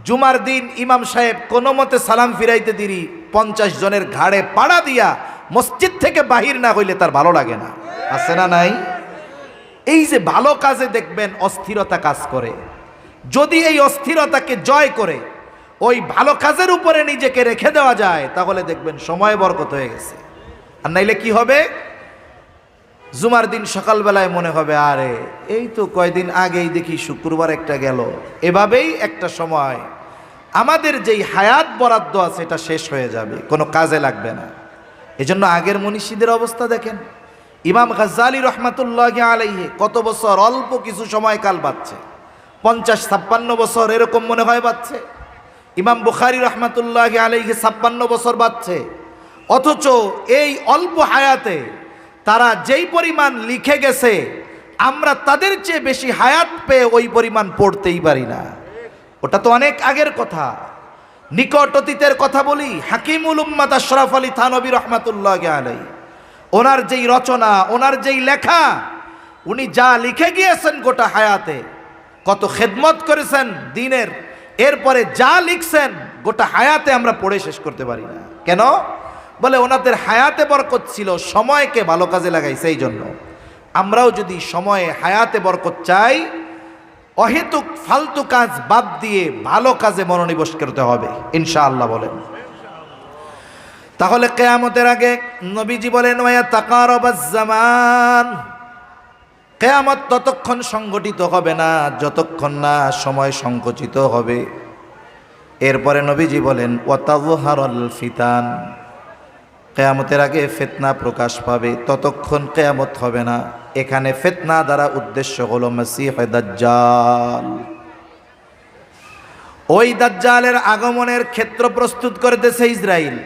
জুমার দিন ইমাম সাহেব কোনো মতে সালাম ফিরাইতে দিরি 50 জনের ঘাড়ে পাড়া দিয়া মসজিদ থেকে বাহির না হইলে তার ভালো লাগে না, আছে না নাই? এই যে ভালো কাজে দেখবেন অস্থিরতা কাজ করে, যদি এই অস্থিরতাকে জয় করে ওই ভালো কাজের উপরে নিজেকে রেখে দেওয়া যায়, তাহলে দেখবেন সময় বরকত হয়ে গেছে। আর নাইলে কি হবে? জুমার দিন সকালবেলায় মনে হবে আরে এই তো কয়দিন আগেই দেখি শুক্রবার একটা গেল। এভাবেই একটা সময় আমাদের যেই হায়াত বরাদ্দ আছে এটা শেষ হয়ে যাবে, কোনো কাজে লাগবে না। এজন্য আগের মনীষীদের অবস্থা দেখেন। ইমাম গাজ্জালী রহমাতুল্লাহি আলাইহি কত বছর, অল্প কিছু সময়কাল বাঁচছে, 50-56 বছর এরকম মনে হয় বাঁচছে। ইমাম বুখারী রহমাতুল্লাহি আলাইহি 56 বছর বাঁচছে, অথচ এই অল্প হায়াতে তারা যেই পরিমাণ লিখে গেছে, আমরা তাদের চেয়ে বেশি হায়াত পেয়ে ওই পরিমাণ পড়তেই পারি না। ওটা তো অনেক আগের কথা। নিকট অতীতের কথা বলি, হাকিমুল উম্মাত আশরাফ আলী থানভী রহমাতুল্লাহি আলাইহি, ওনার যেই রচনা, ওনার যেই লেখা, উনি যা লিখে গিয়েছেন গোটা হায়াতে, কত খেদমত করেছেন দিনের, এরপরে যা লিখছেন গোটা হায়াতে আমরা পড়ে শেষ করতে পারি না। কেন? বলে ওনাদের হায়াতে বরকত ছিল, সময়কে ভালো কাজে লাগাইছে। এই জন্য আমরাও যদি সময়ে হায়াতে বরকত চাই, অহেতুক ফালতু কাজ বাদ দিয়ে ভালো কাজে মনোনিবেশ করতে হবে ইনশাআল্লাহ। বলেন তাহলে কিয়ামতের আগে নবীজি বলেন ওয়া তাকারাবাজ জামান, কিয়ামত ততক্ষণ সংগঠিত হবে না যতক্ষণ না সময় সংকুচিত হবে। এরপরে নবীজি বলেন ওয়া তাযহারুল ফিতান, কিয়ামতের আগে ফিতনা প্রকাশ পাবে, ততক্ষণ কিয়ামত হবে না। এখানে ফিতনা দ্বারা উদ্দেশ্য হলো মাসীহ দাজ্জাল। ওই দাজ্জালের আগমনের ক্ষেত্র প্রস্তুত করতেছে ইসরাইল।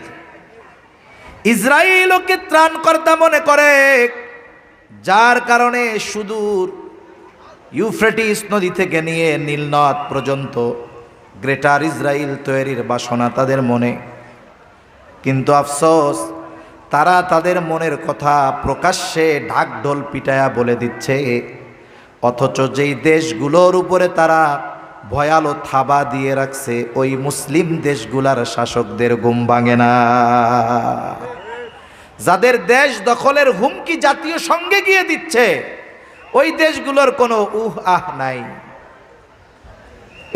ইসরাইল ওকে ত্রাণকর্তা মনে করে, যার কারণে সুদূর ইউফ্রেটিস নদী থেকে নিয়ে নীলনদ পর্যন্ত গ্রেটার ইসরাইল তৈরির বাসনা তাদের মনে। কিন্তু আফসোস, তারা তাদের মনের কথা প্রকাশ্যে ঢাকঢোল পিটায়া বলে দিচ্ছে, অথচ যেই দেশগুলোর উপরে তারা ভয়ালো থাবা দিয়ে রাখছে ওই মুসলিম দেশগুলার শাসকদের ঘুম ভাঙে না। যাদের দেশ দখলের হুমকি জাতীয় সংঘে গিয়ে দিচ্ছে ওই দেশগুলোর কোনো আহ নাই,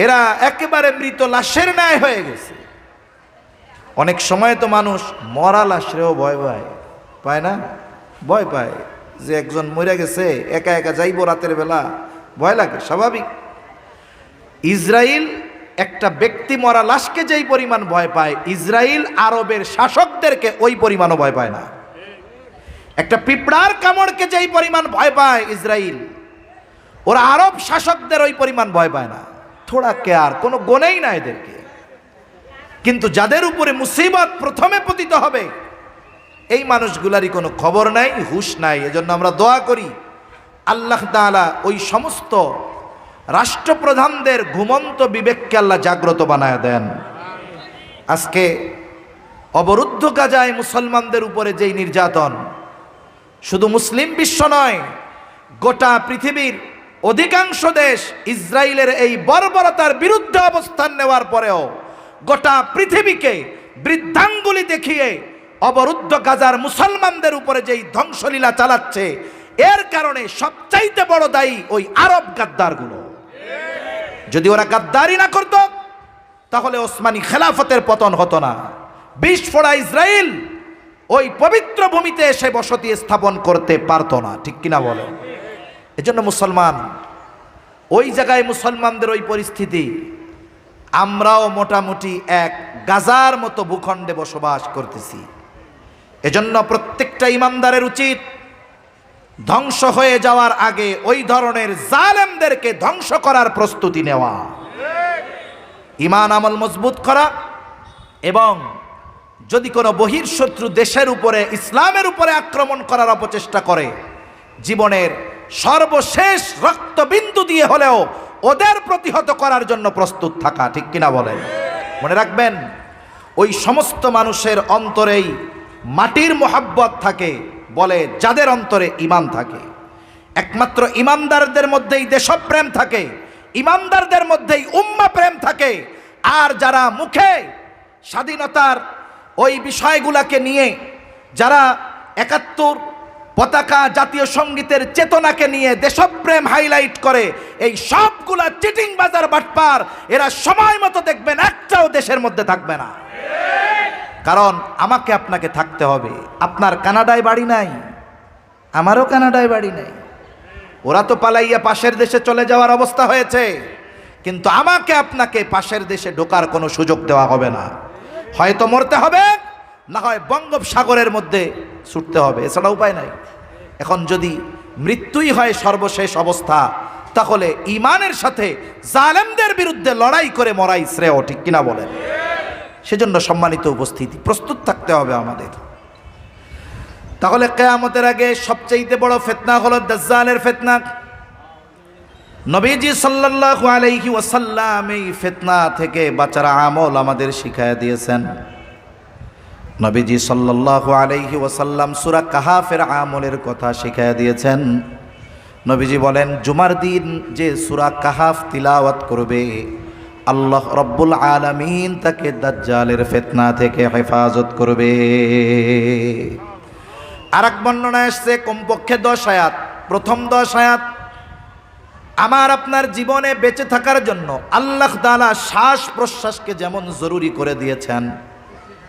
এরা একেবারে মৃত লাশের ন্যায় হয়ে গেছে। অনেক সময় তো মানুষ মরা লাশেও ভয় পায় না, ভয় পায় যে একজন মরে গেছে, একা একা যাইব রাতের বেলা, ভয় লাগে, স্বাভাবিক। ইসরায়েল একটা ব্যক্তি মরা লাশকে যেই পরিমাণ ভয় পায়, ইসরায়েল আরবের শাসকদেরকে ওই পরিমাণও ভয় পায় না। একটা পিঁপড়ার কামড়কে যেই পরিমাণ ভয় পায় ইসরায়েল, ওরা আরব শাসকদের ওই পরিমাণ ভয় পায় না। থোড়া কেয়ার, কোনো গোনেই না এদেরকে। কিন্তু যাদের উপরে মুসিবত প্রথমে পতিত হবে এই মানুষগুলারই কোনো খবর নাই, হুঁশ নাই। এজন্য আমরা দোয়া করি আল্লাহ তাআলা ওই সমস্ত রাষ্ট্রপ্রধানদের ঘুমন্ত বিবেককে আল্লাহ জাগ্রত বানায় দেন। আজকে অবরুদ্ধ গাজায় মুসলমানদের উপরে যেই নির্যাতন, শুধু মুসলিম বিশ্ব নয়, গোটা পৃথিবীর অধিকাংশ দেশ ইসরায়েলের এই বর্বরতার বিরুদ্ধে অবস্থান নেওয়ার পরেও গোটা পৃথিবীকে বৃদ্ধাঙ্গুলি দেখিয়ে অবরুদ্ধ গাজার মুসলমানদের উপরে যেই ধ্বংসলীলা চালাচ্ছে, এর কারণে সবচাইতে বড় দায়ী ওই আরব গাদ্দারগুলো। যদি ওরা গাদ্দারি না করত তাহলে ওসমানী খেলাফতের পতন হতো না। বিস্ফোরা ইসরায়েল ওই পবিত্র ভূমিতে এসে বসতি স্থাপন করতে পারতো না, ঠিক কিনা বলে? এজন্য মুসলমান, ওই জায়গায় মুসলমানদের ওই পরিস্থিতি, আমরাও মোটামুটি এক গাজার মতো ভূখণ্ডে বসবাস করতেছি। এজন্য প্রত্যেকটা ইমানদারের উচিত ধ্বংস হয়ে যাওয়ার আগে ওই ধরনের জালেমদেরকে ধ্বংস করার প্রস্তুতি নেওয়া, ঈমান আমল মজবুত করা, এবং যদি কোনো বহির্শত্রু দেশের উপরে, ইসলামের উপরে আক্রমণ করার অপচেষ্টা করে, জীবনের সর্বশেষ রক্তবিন্দু দিয়ে হলেও ওদের প্রতিহত করার জন্য প্রস্তুত থাকা, ঠিক কিনা বলেন? মনে রাখবেন, ওই সমস্ত মানুষের অন্তরেই মাটির মোহাব্বত থাকে, বলে যাদের অন্তরে ঈমান থাকে। একমাত্র ঈমানদারদের মধ্যেই দেশপ্রেম থাকে, ঈমানদারদের মধ্যেই উম্মাহ প্রেম থাকে। আর যারা মুখে স্বাধীনতার ওই বিষয়গুলোকে নিয়ে, যারা ৭১ পতাকা, জাতীয় সঙ্গীতের চেতনাকে নিয়ে দেশপ্রেম হাইলাইট করে, এই সবগুলা চিটিং বাজার বাটপার, এরা সময় মতো দেখবেন একটাও দেশের মধ্যে থাকবে না। কারণ আমাকে আপনাকে থাকতে হবে। আপনার কানাডায় বাড়ি নাই, আমারও কানাডায় বাড়ি নাই। ওরা তো পালাইয়া পাশের দেশে চলে যাওয়ার অবস্থা হয়েছে, কিন্তু আমাকে আপনাকে পাশের দেশে ঢোকার কোনো সুযোগ দেওয়া হবে না। হয়তো মরতে হবে, না হয় বঙ্গোপসাগরের মধ্যে ছুটতে হবে, এছাড়া উপায় নাই। এখন যদি মৃত্যুই হয় সর্বশেষ অবস্থা, তাহলে ঈমানের সাথে জালেমদের বিরুদ্ধে লড়াই করে মরাই শ্রেয়, ঠিক কিনা বলেন? সেজন্য সম্মানিত উপস্থিতি, প্রস্তুত থাকতে হবে আমাদের। তাহলে কিয়ামতের আগে সবচেয়ে বড় ফিতনা হলো দাজ্জালের ফিতনা। নবীজি সাল্লাল্লাহু আলাইহি ওয়াসাল্লাম এই ফিতনা থেকে বাঁচার আমল আমাদের শিখায়া দিয়েছেন। নবীজি সাল্লাল্লাহু আলাইহি ওয়াসাল্লাম সূরা কাহাফের আমলের কথা শিখায়া দিয়েছেন। নবীজি বলেন, জুমার দিন যে সূরা কাহাফ তিলাওয়াত করবে, আল্লাহ রব্বুল আলামিন তাকে দাজ্জালের ফিতনা থেকে হেফাজত করবে। আরেক বর্ণনায় আসছে কমপক্ষে 10 আয়াত। প্রথম 10 আয়াত আমার আপনার জীবনে বেঁচে থাকার জন্য আল্লাহ তাআলা শ্বাস প্রশ্বাসকে যেমন জরুরি করে দিয়েছেন,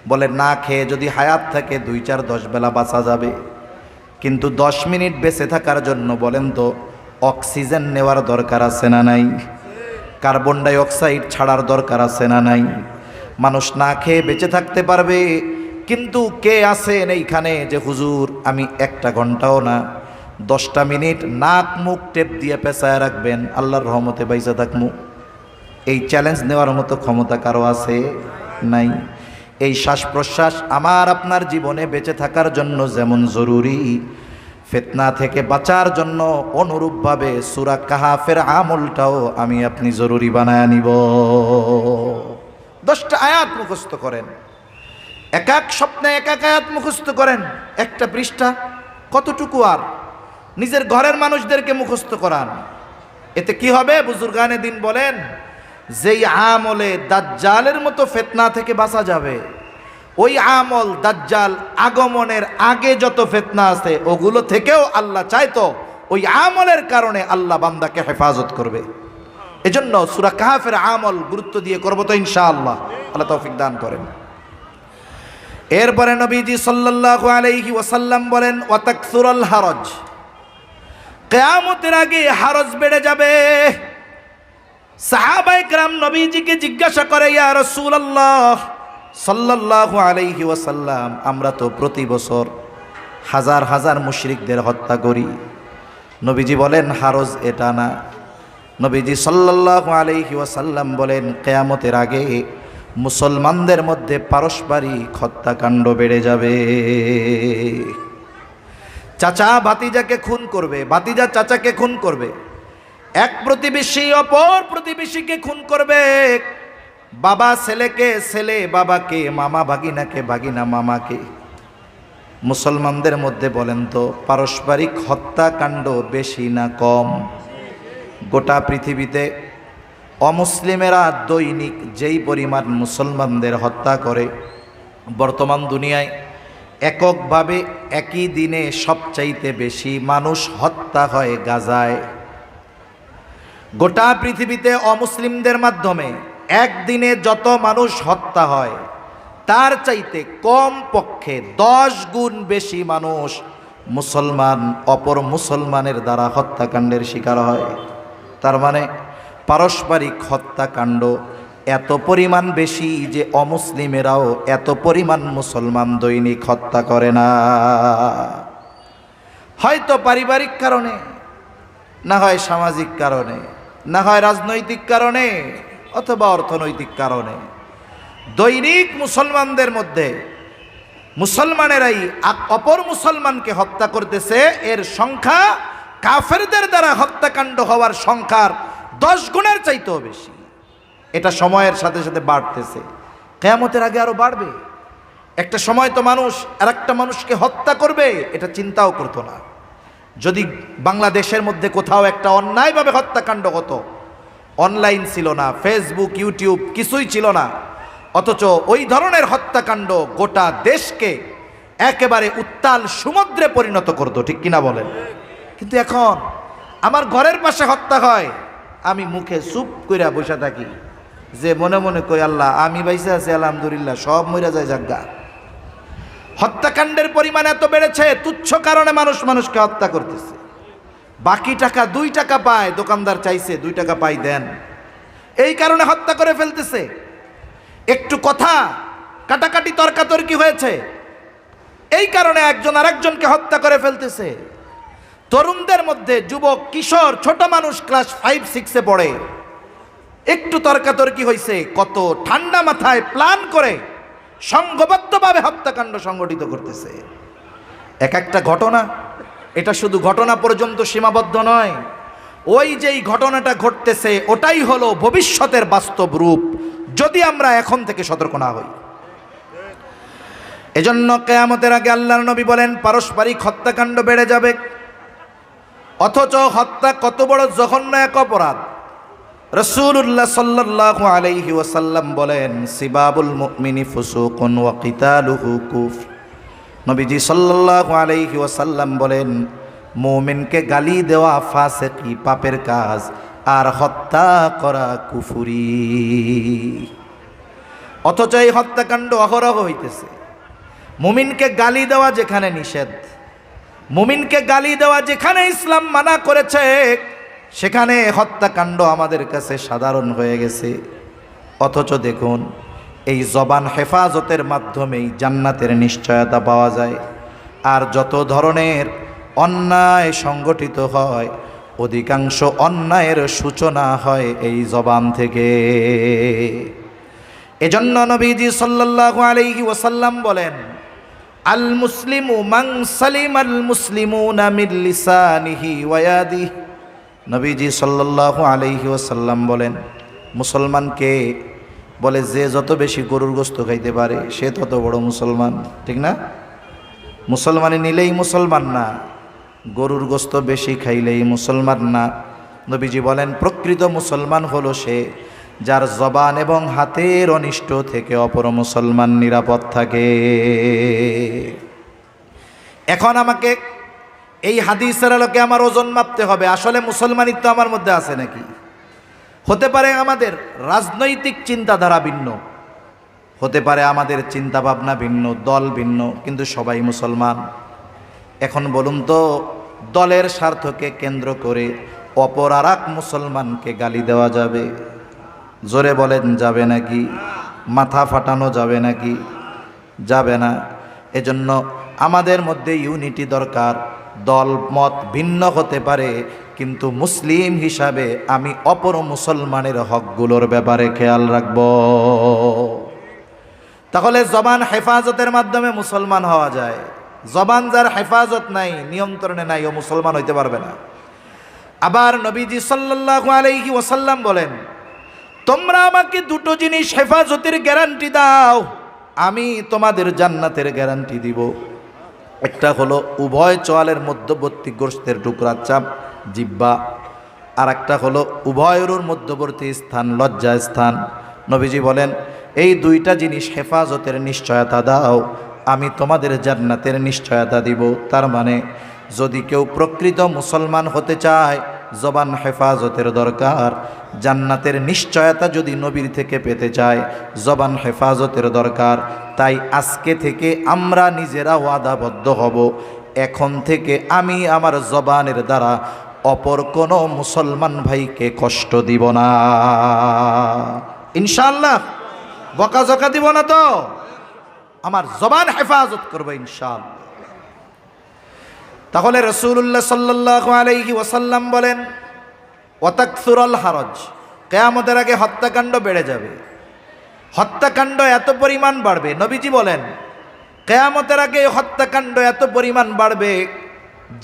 বলে না খেয়ে যদি হায়াত থাকে 2-4-10 বেলা বাঁচা যাবে, কিন্তু 10 মিনিট বেঁচে থাকার জন্য বলেন তো অক্সিজেন নেওয়ার দরকার আছে না নাই? কার্বন ডাই অক্সাইড ছাড়ার দরকার আছে না নাই? মানুষ না খেয়ে বেঁচে থাকতে পারবে, কিন্তু কে আছেন এইখানে যে হুজুর আমি 1 ঘন্টাও না 10টা মিনিট নাক মুখ টেপ দিয়ে পেঁচায় রাখবেন, আল্লাহর রহমতে বাইসা থাকমু? এই চ্যালেঞ্জ নেওয়ার মতো ক্ষমতা কারো আছে? নাই। এই শ্বাস প্রশ্বাস আমার আপনার জীবনে বেঁচে থাকার জন্য যেমন জরুরি, ফিতনা থেকে বাঁচার জন্য অনুরূপভাবে সূরা কাহাফের আমলটাও আমি আপনি জরুরি বানায় নিব। 10টা আয়াত মুখস্থ করেন, এক এক স্বপ্নে এক এক আয়াত মুখস্থ করেন। একটা পৃষ্ঠা কতটুকু? আর নিজের ঘরের মানুষদেরকে মুখস্থ করান, এতে কি হবে? বুজুর্গানে দিন বলেন, যেই আমলে দাজ্জালের মতো ফিতনা থেকে বাঁচা যাবে, ওই আমল দাজ্জাল আগমনের আগে যত ফিতনা আছে ওগুলো থেকেও আল্লাহ চাইতো ওই আমলের কারণে আল্লাহ বান্দাকে হেফাজত করবে। এজন্য সূরা কাহফের আমল গুরুত্ব দিয়ে করব তো ইনশাআল্লাহ। আল্লাহ তৌফিক দান করেন। এরপরে নবীজি সাল্লাল্লাহু আলাইহি ওয়াসাল্লাম বলেন, ওয়া তাকসুরুল হারজ, কিয়ামতের আগে হারজ বেড়ে যাবে। সাহাবায়ে কেরাম নবীজিকে জিজ্ঞাসা করে, ইয়া রাসূলুল্লাহ সাল্লাল্লাহু আলাইহি ওয়াসাল্লাম, আমরা তো প্রতি বছর হাজার হাজার মুশরিকদের হত্যা করি। নবীজি বলেন, হারজ এটা না। নবীজি সাল্লাল্লাহু আলাইহি ওয়াসাল্লাম বলেন, কিয়ামতের আগে মুসলমানদের মধ্যে পারস্পরিক হত্যাকাণ্ড বেড়ে যাবে। চাচা ভাতিজাকে খুন করবে, ভাতিজা চাচাকে খুন করবে, এক প্রতিবেশী অপর প্রতিবেশীকে খুন করবে, বাবা ছেলেকে, ছেলে বাবাকে, মামা ভাগিনাকে, ভাগিনা মামাকে। মুসলমানদের মধ্যে বলেন তো পারস্পরিক হত্যাকাণ্ড বেশি না কম? গোটা পৃথিবীতে অমুসলিমেরা দৈনিক যেই পরিমাণ মুসলমানদের হত্যা করে, বর্তমান দুনিয়ায় এককভাবে একই দিনে সবচাইতে বেশি মানুষ হত্যা হয় গাজায়। গোটা পৃথিবীতে অমুসলিমদের মাধ্যমে একদিনে যত মানুষ হত্যা হয় তার চাইতে কম পক্ষে 10 গুণ বেশি মানুষ মুসলমান অপর মুসলমানের দ্বারা হত্যাকাণ্ডের শিকার হয়। তার মানে পারস্পরিক হত্যাকাণ্ড এত পরিমাণ বেশি যে অমুসলিমেরাও এত পরিমাণ মুসলমান দৈনিক হত্যা করে না। হয়তো পারিবারিক কারণে, না হয় সামাজিক কারণে, না হয় রাজনৈতিক কারণে, অথবা অর্থনৈতিক কারণে দৈনিক মুসলমানদের মধ্যে মুসলমানেরাই অপর মুসলমানকে হত্যা করতেছে। এর সংখ্যা কাফেরদের দ্বারা হত্যাকাণ্ড হওয়ার সংখ্যার 10 গুণের চাইতেও বেশি। এটা সময়ের সাথে সাথে বাড়তেছে, কিয়ামতের আগে আরো বাড়বে। একটা সময় তো মানুষ আরেকটা মানুষকে হত্যা করবে এটা চিন্তাও করতো না। যদি বাংলাদেশের মধ্যে কোথাও একটা অন্যায়ভাবে হত্যাকাণ্ড হতো, অনলাইন ছিল না, ফেসবুক ইউটিউব কিছুই ছিল না, অথচ ওই ধরনের হত্যাকাণ্ড গোটা দেশকে একেবারে উত্তাল সমুদ্রে পরিণত করতো, ঠিক কিনা বলেন? কিন্তু এখন আমার ঘরের পাশে হত্যা হয়, আমি মুখে চুপ কইরা বসে থাকি, যে মনে মনে কই আল্লাহ আমি বাইসে আছি আলহামদুলিল্লাহ, সব মইরা যায় জাগা। হত্যাকাণ্ডের পরিমাণ এত বেড়েছে, তুচ্ছ কারণে মানুষ মানুষকে হত্যা করতেছে। বাকি টাকা 2 টাকা পায়, দোকানদার চাইছে 2 টাকা পাই দেন, এই কারণে হত্যা করে ফেলতেছে। একটু কথা কাটাকাটি তর্কাতর্কি হয়েছে, এই কারণে একজন আরেকজনকে হত্যা করে ফেলতেছে। তরুণদের মধ্যে যুবক কিশোর ছোট মানুষ ক্লাস 5-6-এ পড়ে, একটু তর্কাতর্কি হয়েছে, কত ঠান্ডা মাথায় প্ল্যান করে সংঘবদ্ধভাবে হত্যাকাণ্ড সংগঠিত করতেছে। এক একটা ঘটনা, এটা শুধু ঘটনা পর্যন্ত সীমাবদ্ধ নয়, ওই যেই ঘটনাটা ঘটতেছে ওটাই হলো ভবিষ্যতের বাস্তব রূপ, যদি আমরা এখন থেকে সতর্ক না হই। এজন্য কিয়ামতের আগে আল্লাহর নবী বলেন পারস্পরিক হত্যাকাণ্ড বেড়ে যাবে। অথচ হত্যা কত বড় জঘন্য এক অপরাধ। রাসূলুল্লাহ সাল্লাল্লাহু আলাইহি ওয়াসাল্লাম বলেন সিবাবুল মুমিনি ফুসুকুন ওয়া কিতালুহু কুফর। নবীজি সাল্লাল্লাহু আলাইহি ওয়াসাল্লাম বলেন মুমিনকে গালি দেওয়া ফাসিকি পাপের কাজ, আর হত্যা করা কুফরি। অথচ এই হত্যাকাণ্ড অহরহ হইতেছে। মুমিনকে গালি দেওয়া যেখানে নিষেধ, মুমিনকে গালি দেওয়া যেখানে ইসলাম মানা করেছে, সেখানে হত্যাকাণ্ড আমাদের কাছে সাধারণ হয়ে গেছে। অথচ দেখুন এই জবান হেফাজতের মাধ্যমেই জান্নাতের নিশ্চয়তা পাওয়া যায়। আর যত ধরনের অন্যায় সংগঠিত হয়, অধিকাংশ অন্যায়ের সূচনা হয় এই জবান থেকে। এজন্য নবীজি সাল্লাল্লাহু আলাইহি ওয়াসাল্লাম বলেন আল মুসলিমু মান সালিমাল মুসলিমুনা মিন লিসানিহি ওয়া ইয়াদিহি। নবীজি সাল্লাল্লাহু আলাইহি ওয়াসাল্লাম বলেন মুসলমানকে বলে যে যত বেশি গরুর গোশত খাইতে পারে সে তত বড় মুসলমান, ঠিক না? মুসলমানি নিলেই মুসলমান না, গরুর গোশত বেশি খাইলেই মুসলমান না, নবীজি বলেন প্রকৃত মুসলমান হলো সে যার জবান এবং হাতের অনিষ্ট থেকে অপর মুসলমান নিরাপদ থাকে। এখন আমাকে এই হাদিসের আলোকে আমার ওজন মাপতে হবে, আসলে মুসলমানিত্ব আমার মধ্যে আছে নাকি। হতে পারে আমাদের রাজনৈতিক চিন্তাধারা ভিন্ন, হতে পারে আমাদের চিন্তা ভাবনা ভিন্ন, দল ভিন্ন, কিন্তু সবাই মুসলমান। এখন বলুন তো, দলের স্বার্থকে কেন্দ্র করে অপর আর এক মুসলমানকে গালি দেওয়া যাবে? জোরে বলেন, যাবে নাকি? মাথা ফাটানো যাবে নাকি? যাবে না। এজন্য আমাদের মধ্যে ইউনিটি দরকার। দল মত ভিন্ন হতে পারে, কিন্তু মুসলিম হিসাবে আমি অপর মুসলমানের হকগুলোর ব্যাপারে খেয়াল রাখব। তাহলে জবান হেফাজতের মাধ্যমে মুসলমান হওয়া যায়। জবান যার হেফাজত নাই, নিয়ন্ত্রণে নাই, ও মুসলমান হইতে পারবে না। আবার নবীজি সাল্লাল্লাহু আলাইহি ওয়াসাল্লাম বলেন, তোমরা আমাকে দুটো জিনিস হেফাজতের গ্যারান্টি দাও, আমি তোমাদের জান্নাতের গ্যারান্টি দিব। একটা হলো উভয় চোয়ালের মধ্যবর্তী গোশতের টুকরা চাপ, জিহ্বা। আর একটা হলো উভয়ের মধ্যবর্তী স্থান, লজ্জা স্থান। নবীজি বলেন, এই দুইটা জিনিস হেফাজতের নিশ্চয়তা দাও, আমি তোমাদের জান্নাতের নিশ্চয়তা দিব। তার মানে যদি কেউ প্রকৃত মুসলমান হতে চায়, জবান হেফাজতের দরকার। জান্নাতের নিশ্চয়তা যদি নবীর থেকে পেতে চায়, জবান হেফাজতের দরকার। তাই আজকে থেকে আমরা নিজেরা ওয়াদাবদ্ধ হব, এখন থেকে আমি আমার জবানের দ্বারা অপর কোনো মুসলমান ভাইকে কষ্ট দিব না, ইনশাআল্লাহ। বকাঝকা দিব না তো, আমার জবান হেফাজত করবো ইনশাআল্লাহ। তাহলে রাসূলুল্লাহ সাল্লাল্লাহু আলাইহি ওয়াসাল্লাম বলেন, ওয়াতাকসুরুল হারজ, কিয়ামতের আগে হত্যাকাণ্ড বেড়ে যাবে। হত্যাকাণ্ড এত পরিমাণ বাড়বে, নবীজি বলেন কিয়ামতের আগে হত্যাকাণ্ড এত পরিমাণ বাড়বে,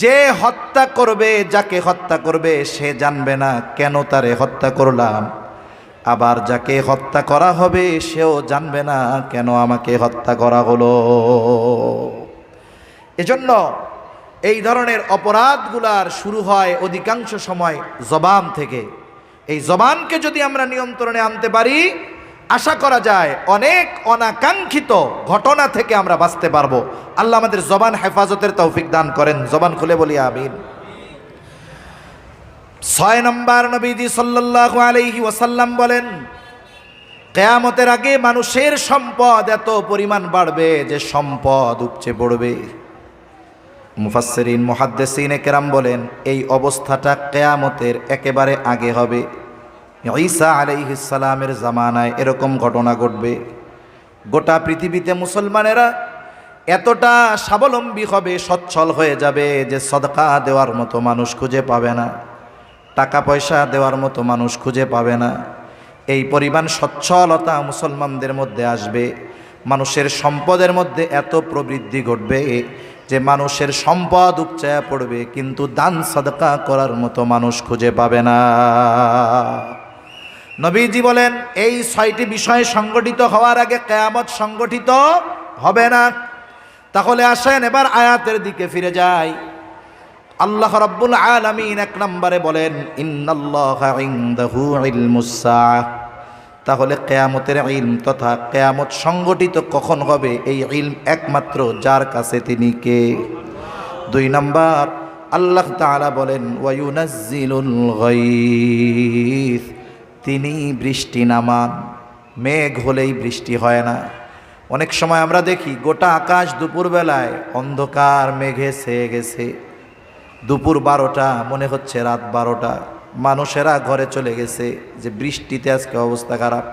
যে হত্যা করবে, যাকে হত্যা করবে সে জানবে না কেন তারে হত্যা করলাম। আবার যাকে হত্যা করা হবে সেও জানবে না কেন আমাকে হত্যা করা হলো। এজন্য এই ধরনের অপরাধগুলার শুরু হয় অধিকাংশ সময় জবান থেকে। এই জবানকে যদি আমরা নিয়ন্ত্রণে আনতে পারি, আশা করা যায় অনেক অনাকাঙ্ক্ষিত ঘটনা থেকে আমরা বাঁচতে পারবো। আল্লাহ আমাদের জবান হেফাজতের তৌফিক দান করেন। জবান খুলে বলি আমিন। 6 নম্বর, নবীজি সাল্লাল্লাহু আলাইহি ওয়াসাল্লাম বলেন, কিয়ামতের আগে মানুষের সম্পদ এত পরিমাণ বাড়বে যে সম্পদ উপচে পড়বে। মুফাসসিরিন মুহাদ্দিসিনে কেরাম বলেন, এই অবস্থাটা কিয়ামতের একেবারে আগে হবে। ঈসা আলাইহিস সালামের জামানায় এরকম ঘটনা ঘটবে। গোটা পৃথিবীতে মুসলমানেরা এতটা স্বাবলম্বী হবে, সচ্ছল হয়ে যাবে যে সদকা দেওয়ার মতো মানুষ খুঁজে পাবে না, টাকা পয়সা দেওয়ার মতো মানুষ খুঁজে পাবে না। এই পরিমাণ সচ্ছলতা মুসলমানদের মধ্যে আসবে। মানুষের সম্পদের মধ্যে এত প্রবৃদ্ধি ঘটবে যে মানুষের সম্পদ উপচায়া পড়বে, কিন্তু দান সাদকা করার মতো মানুষ খুঁজে পাবে না। নবীজি বলেন, এই 6টি বিষয় সংগঠিত হওয়ার আগে কিয়ামত সংগঠিত হবে না। তাহলে আসেন এবার আয়াতের দিকে ফিরে যাই। আল্লাহ রাব্বুল আলামিন 1 নম্বরে বলেন, ইন্নাল্লাহা ইনদাহু ইলমুস সাআহ। তাহলে কিয়ামতের ইলম তথা কিয়ামত সংগঠিত কখন হবে, এই ইলম একমাত্র যার কাছে তিনি কে? 2 নম্বর, আল্লাহ তাআলা বলেন, ওয়ায়ুনাজ্জিলুল গায়থ, তিনি বৃষ্টি নামান। মেঘ হলেই বৃষ্টি হয় না। অনেক সময় আমরা দেখি গোটা আকাশ দুপুরবেলায় অন্ধকার মেঘে ছেয়ে গেছে। দুপুর 12টা, মনে হচ্ছে রাত 12টা, মানুষেরা ঘরে চলে গেছে যে বৃষ্টিতে আজকে অবস্থা খারাপ।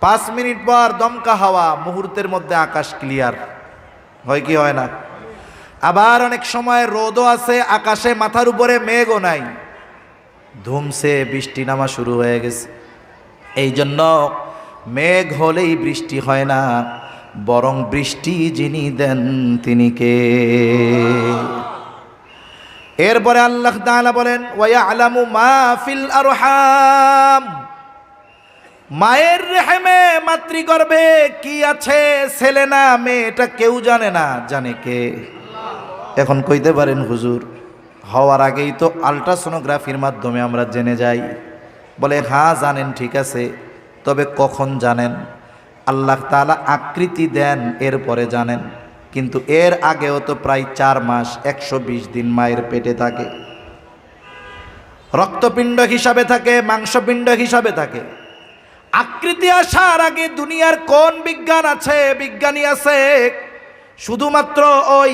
5 মিনিট পর দমকা হাওয়া, মুহূর্তের মধ্যে আকাশ ক্লিয়ার হয় কি হয় না? আবার অনেক সময় রোদও আছে, আকাশে মাথার উপরে মেঘও নাই, ধুমসে বৃষ্টি নামা শুরু হয়ে গেছে। এই জন্য মেঘ হলেই বৃষ্টি হয় না, বরং বৃষ্টি যিনি দেন তিনি কে? এরপরে আল্লাহ তাআলা বলেন, ওয়ায়ালামু মা ফিল আরহাম, মায়ের রেহেমে মাতৃগর্ভে কি আছে, ছেলে না মেয়ে, এটা কেউ জানে না, জানে কে? এখন কইতে পারেন হুজুর হওয়ার আগেই তো আল্ট্রাসোনোগ্রাফির মাধ্যমে আমরা জেনে যাই। বলে হ্যাঁ জানেন, ঠিক আছে, তবে কখন জানেন? আল্লাহ তাআলা আকৃতি দেন এরপরে জানেন, কিন্তু এর আগেও তো প্রায় 4 মাস 120 দিন মায়ের পেটে থাকে, রক্তপিণ্ড হিসাবে থাকে, মাংসপিণ্ড হিসাবে থাকে। আকৃতি আসার আগে দুনিয়ার কোন বিজ্ঞান আছে, বিজ্ঞানী আছে শুধুমাত্র ওই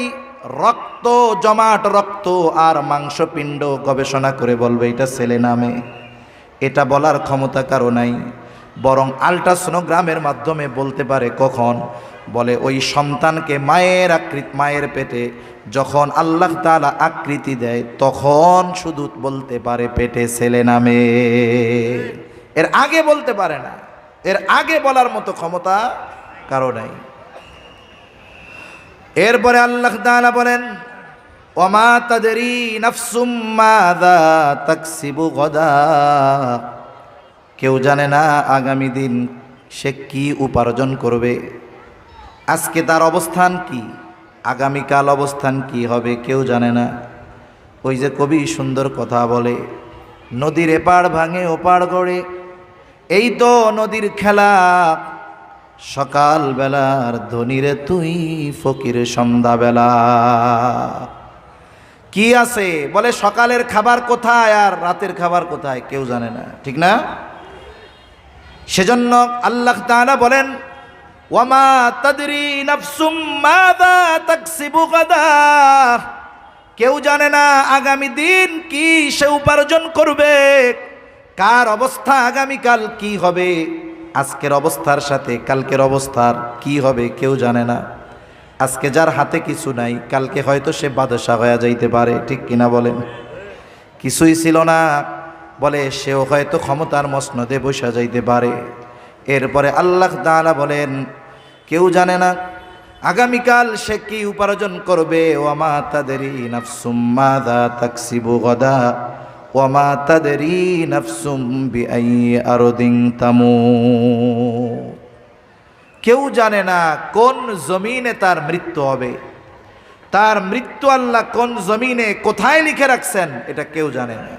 রক্ত, জমাট রক্ত আর মাংসপিণ্ড গবেষণা করে বলবে এটা ছেলে নামে? এটা বলার ক্ষমতা কারো নাই, বরং আল্ট্রাসোনোগ্রামের মাধ্যমে বলতে পারে। কখন? বলে ওই সন্তানকে মায়ের পেটে যখন আল্লাহ তাআলা আকৃতি দেয় তখন শুধু বলতে পারে পেটে ছেলে নামে, এর আগে বলতে পারে না। এর আগে বলার মতো ক্ষমতা কারো নাই। এরপরে আল্লাহ তাআলা বলেন ওমা তাদরি নাফসুম মাযা তাকসিবু গাদা, কেউ জানে না আগামী দিন সে কি উপার্জন করবে, আজকে তার অবস্থান কি, আগামীকাল অবস্থান কি হবে কেউ জানে না। ওই যে কবি সুন্দর কথা বলে, নদীর এপার ভাঙে ওপার গড়ে, এই তো নদীর খেলা, সকাল বেলার ধনীরে তুই ফকির সন্ধ্যাবেলা। কি আছে বলে সকালের খাবার কোথায় আর রাতের খাবার কোথায় কেউ জানে না, ঠিক না? সেজন্য আল্লাহ তাআলা বলেন ওয়ামা তাদরি নাফসুম মাযা তাকসিবু গাদা, কেউ জানে না আগামী দিন কি সে উপার্জন করবে, কার অবস্থা আগামীকাল কি হবে, আজকের অবস্থার সাথে কালকের অবস্থার কি হবে কেউ জানে না। আজকে যার হাতে কিছু নাই কালকে হয়তো সে বাদশা হয়ে যাইতে পারে, ঠিক কিনা বলেন? কিছুই ছিল না বলে সেও হয়তো ক্ষমতার মসনদে বসে যাইতে পারে। এরপরে আল্লাহ তাআলা বলেন কেউ জানে না আগামীকাল সে কি উপার্জন করবে। ওয়ামা তাদরি নাফসুম মাযা তাকসিবু গাদা ওয়ামা তাদরি নাফসুম বিআই আরদিন তামুত, কেউ জানে না কোন জমিনে তার মৃত্যু হবে, তার মৃত্যু আল্লাহ কোন জমিনে কোথায় লিখে রাখছেন এটা কেউ জানে না।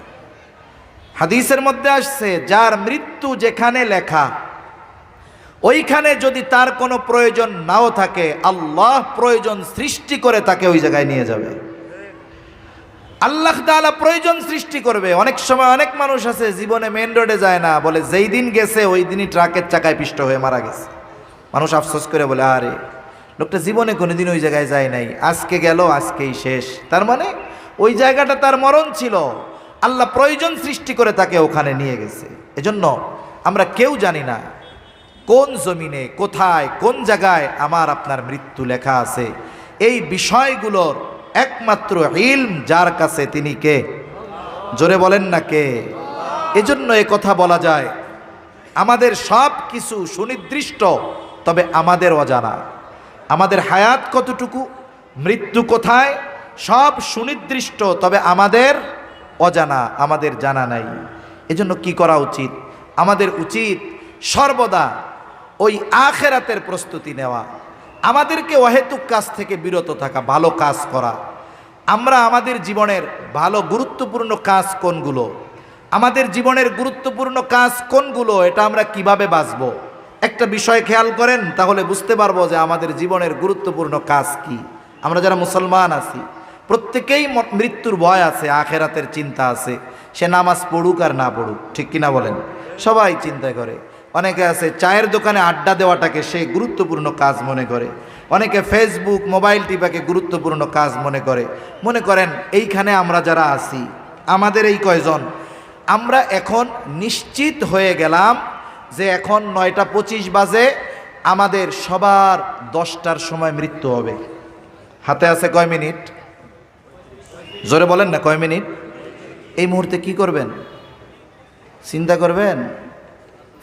হাদিসের মধ্যে আসছে যার মৃত্যু যেখানে লেখা ওইখানে যদি তার কোনো প্রয়োজন নাও থাকে আল্লাহ প্রয়োজন সৃষ্টি করে তাকে ওই জায়গায় নিয়ে যাবে। আল্লাহ তাআলা প্রয়োজন সৃষ্টি করবে। অনেক সময় অনেক মানুষ আছে জীবনে মেন রোডে যায় না, বলে যেই দিন গেছে ওই দিনই ট্রাকের চাকায় পিষ্ট হয়ে মারা গেছে। মানুষ আফসোস করে বলে আরে লোকটা জীবনে কোনোদিন ওই জায়গায় যায় নাই, আজকে গেল আজকেই শেষ। তার মানে ওই জায়গাটা তার মরণ ছিল, আল্লাহ প্রয়োজন সৃষ্টি করে তাকে ওখানে নিয়ে গেছে। এজন্য আমরা কেউ জানি না কোন জমিনে কোথায় কোন জায়গায় আমার আপনার মৃত্যু লেখা আছে। এই বিষয়গুলোর একমাত্র ইলম যার কাছে তিনি কে? জোরে বলেন না কে? এজন্য এ কথা বলা যায় আমাদের সব কিছু সুনির্দিষ্ট, তবে আমাদের অজানা। আমাদের হায়াত কতটুকু, মৃত্যু কোথায়, সব সুনির্দিষ্ট, তবে আমাদের অজানা, আমাদের জানা নাই। এজন্য কি করা উচিত? আমাদের উচিত সর্বদা ওই আখিরাতের প্রস্তুতি নেওয়া, আমাদেরকে অহেতুক কাজ থেকে বিরত থাকা, ভালো কাজ করা। আমরা আমাদের জীবনের ভালো গুরুত্বপূর্ণ কাজ কোনগুলো, আমাদের জীবনের গুরুত্বপূর্ণ কাজ কোনগুলো, এটা আমরা কিভাবে বাঁচব একটা বিষয় খেয়াল করেন, তাহলে বুঝতে পারবো যে আমাদের জীবনের গুরুত্বপূর্ণ কাজ কি। আমরা যারা মুসলমান আছি প্রত্যেকেই মৃত্যুর ভয় আছে, আখেরাতের চিন্তা আছে, সে নামাজ পড়ুক আর না পড়ুক, ঠিক কিনা বলেন? সবাই চিন্তা করে। অনেকে আছে চায়ের দোকানে আড্ডা দেওয়াটাকে সে গুরুত্বপূর্ণ কাজ মনে করে, অনেকে ফেসবুক মোবাইল টিপাকে গুরুত্বপূর্ণ কাজ মনে করে। মনে করেন এইখানে আমরা যারা আছি, আমাদের এই কয়জন, আমরা এখন নিশ্চিত হয়ে গেলাম যে এখন 9টা 25 বাজে, আমাদের সবার 10টার সময় মৃত্যু হবে। হাতে আছে কয় মিনিট? জোরে বলেন না, কয় মিনিট? এই মুহূর্তে কি করবেন চিন্তা করবেন?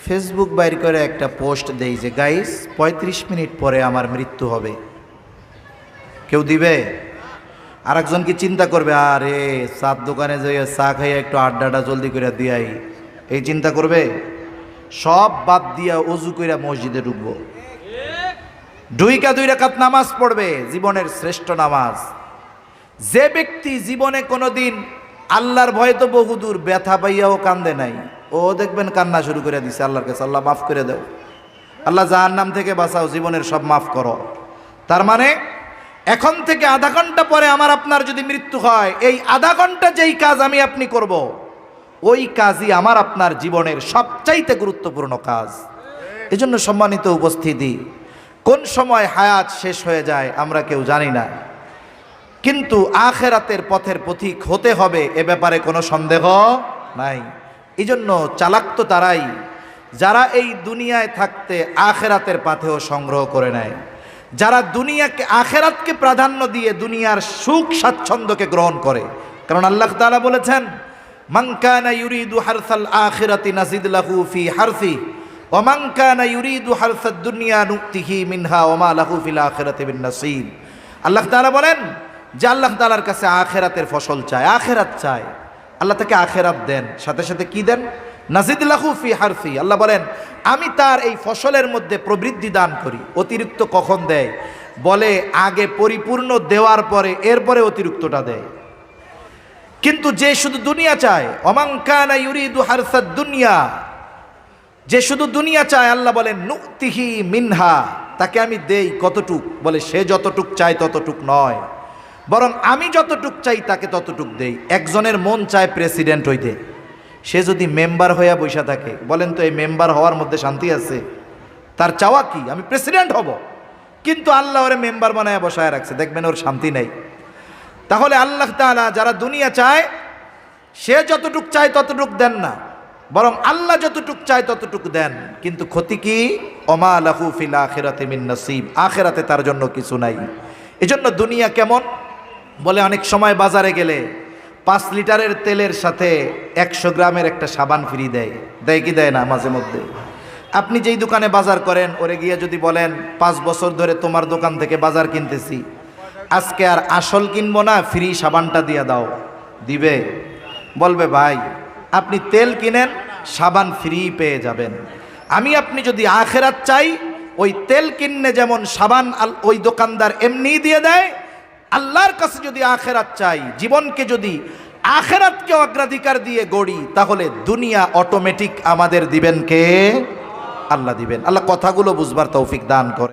ফেসবুক বাইর করে একটা পোস্ট দেই যে গাইস 35 মিনিট পরে আমার মৃত্যু হবে। কেউ দিবে? আর একজন কি চিন্তা করবে আরে চার দোকানে যাই চা খাইয়া একটু আড্ডাটা জলদি করে দিয়াই, এই চিন্তা করবে? সব বাদ দিয়া অজু কইরা মসজিদে ঢুকবো, 2 রাকাত নামাজ পড়বে, জীবনের শ্রেষ্ঠ নামাজ। যে ব্যক্তি জীবনে কোনোদিন আল্লাহর ভয়ে তো বহুদূর, ব্যথা পাইয়াও কান্দে নাই, ও দেখবেন কান্না শুরু করে দিছে আল্লাহর কাছে, আল্লাহ মাফ করে দাও, আল্লাহ জাহান্নাম থেকে বাঁচাও, জীবনের সব মাফ করো। তার মানে এখন থেকে আধা ঘন্টা পরে আমার আপনার যদি মৃত্যু হয়, এই আধা ঘন্টা যেই কাজ আমি আপনি করব, ওই কাজই আমার আপনার জীবনের সবচাইতে গুরুত্বপূর্ণ কাজ। এজন্য সম্মানিত উপস্থিতি, কোন সময় হায়াত শেষ হয়ে যায় আমরা কেউ জানি না, কিন্তু আখেরাতের পথের পথিক হতে হবে এ ব্যাপারে কোনো সন্দেহ নাই। এজন্য চালাক তো তারাই যারা এই দুনিয়ায় থাকতে আখেরাতের পাথেও সংগ্রহ করে নেয়, যারা দুনিয়াকে আখেরাতকে প্রাধান্য দিয়ে দুনিয়ার সুখ স্বাচ্ছন্দ্যকে গ্রহণ করে। কারণ আল্লাহ তাআলা বলেছেন, মান কানা ইউরিদু হারসাল আখিরাতি নাজিদ লাহু ফি হারসি ওয়া মান কানা ইউরিদু হারসাদ দুনিয়া নুতিহি মিনহা ওয়া মা লাহু ফিল আখিরাতি বিন নাসিব। আল্লাহ তাআলা বলেন যে আল্লাহ তাআলার কাছে আখেরাতের ফসল চায়, আখেরাত চায়, আল্লাহ তাকে আখেরাত দেন, সাথে সাথে কি দেন? নাজিদ লাহু ফি হারসি। আল্লাহ বলেন আমি তার এই ফসলের মধ্যে প্রবৃদ্ধি দান করি। অতিরিক্ত কখন দেয়? বলে আগে পরিপূর্ণ দেওয়ার পরে এরপরে অতিরিক্তটা দেয়। কিন্তু যে শুধু দুনিয়া চায়, ওমান কানা ইউরিদু হারসাদ দুনিয়া, যে শুধু দুনিয়া চায়, আল্লাহ বলেন নুতিহি মিনহা, তাকে আমি দেই কতটুক? বলে সে যতটুক চায় ততটুক নয়, বরং আমি যতটুক চাই তাকে ততটুক দেই। একজনের মন চায় প্রেসিডেন্ট হইতে, সে যদি মেম্বার হইয়া বসে থাকে, বলেন তো এই মেম্বার হওয়ার মধ্যে শান্তি আছে? তার চাওয়া কি? আমি প্রেসিডেন্ট হব, কিন্তু আল্লাহ ওরে মেম্বার বানায় বসায় রাখছে, দেখবেন ওর শান্তি নেই। তাহলে আল্লাহ তাআলা যারা দুনিয়া চায়, সে যতটুক চায় ততটুক দেন না, বরং আল্লাহ যতটুক চায় ততটুক দেন। কিন্তু ক্ষতি কি? ওমা লাহু ফিল আখিরাতি মিন নাসিব, আখিরাতে তার জন্য কিছু নাই। এজন্য দুনিয়া কেমন? বলে অনেক সময় বাজারে গেলে 5 লিটারের তেলের সাথে 100 গ্রামের একটা সাবান ফ্রি দেয়, দেয় কি দেয় না? মাঝে মধ্যে আপনি যেই দোকানে বাজার করেন, ওরে গিয়ে যদি বলেন 5 বছর ধরে তোমার দোকান থেকে বাজার কিনতেছি, আজকে আর আসল কিনবো না, ফ্রি সাবানটা দিয়ে দাও, দিবে? বলবে ভাই আপনি তেল কিনেন, সাবান ফ্রি পেয়ে যাবেন। আমি আপনি যদি আখেরাত চাই, ওই তেল কিনলে যেমন সাবান ওই দোকানদার এমনি দিয়ে দেয়, আল্লাহর কাছে যদি আখেরাত চাই, জীবনকে যদি আখেরাতকে অগ্রাধিকার দিয়ে গড়ি, তাহলে দুনিয়া অটোমেটিক আমাদের দিবেন কে? আল্লাহ দিবেন। আল্লাহ কথাগুলো বুঝবার তৌফিক দান করে।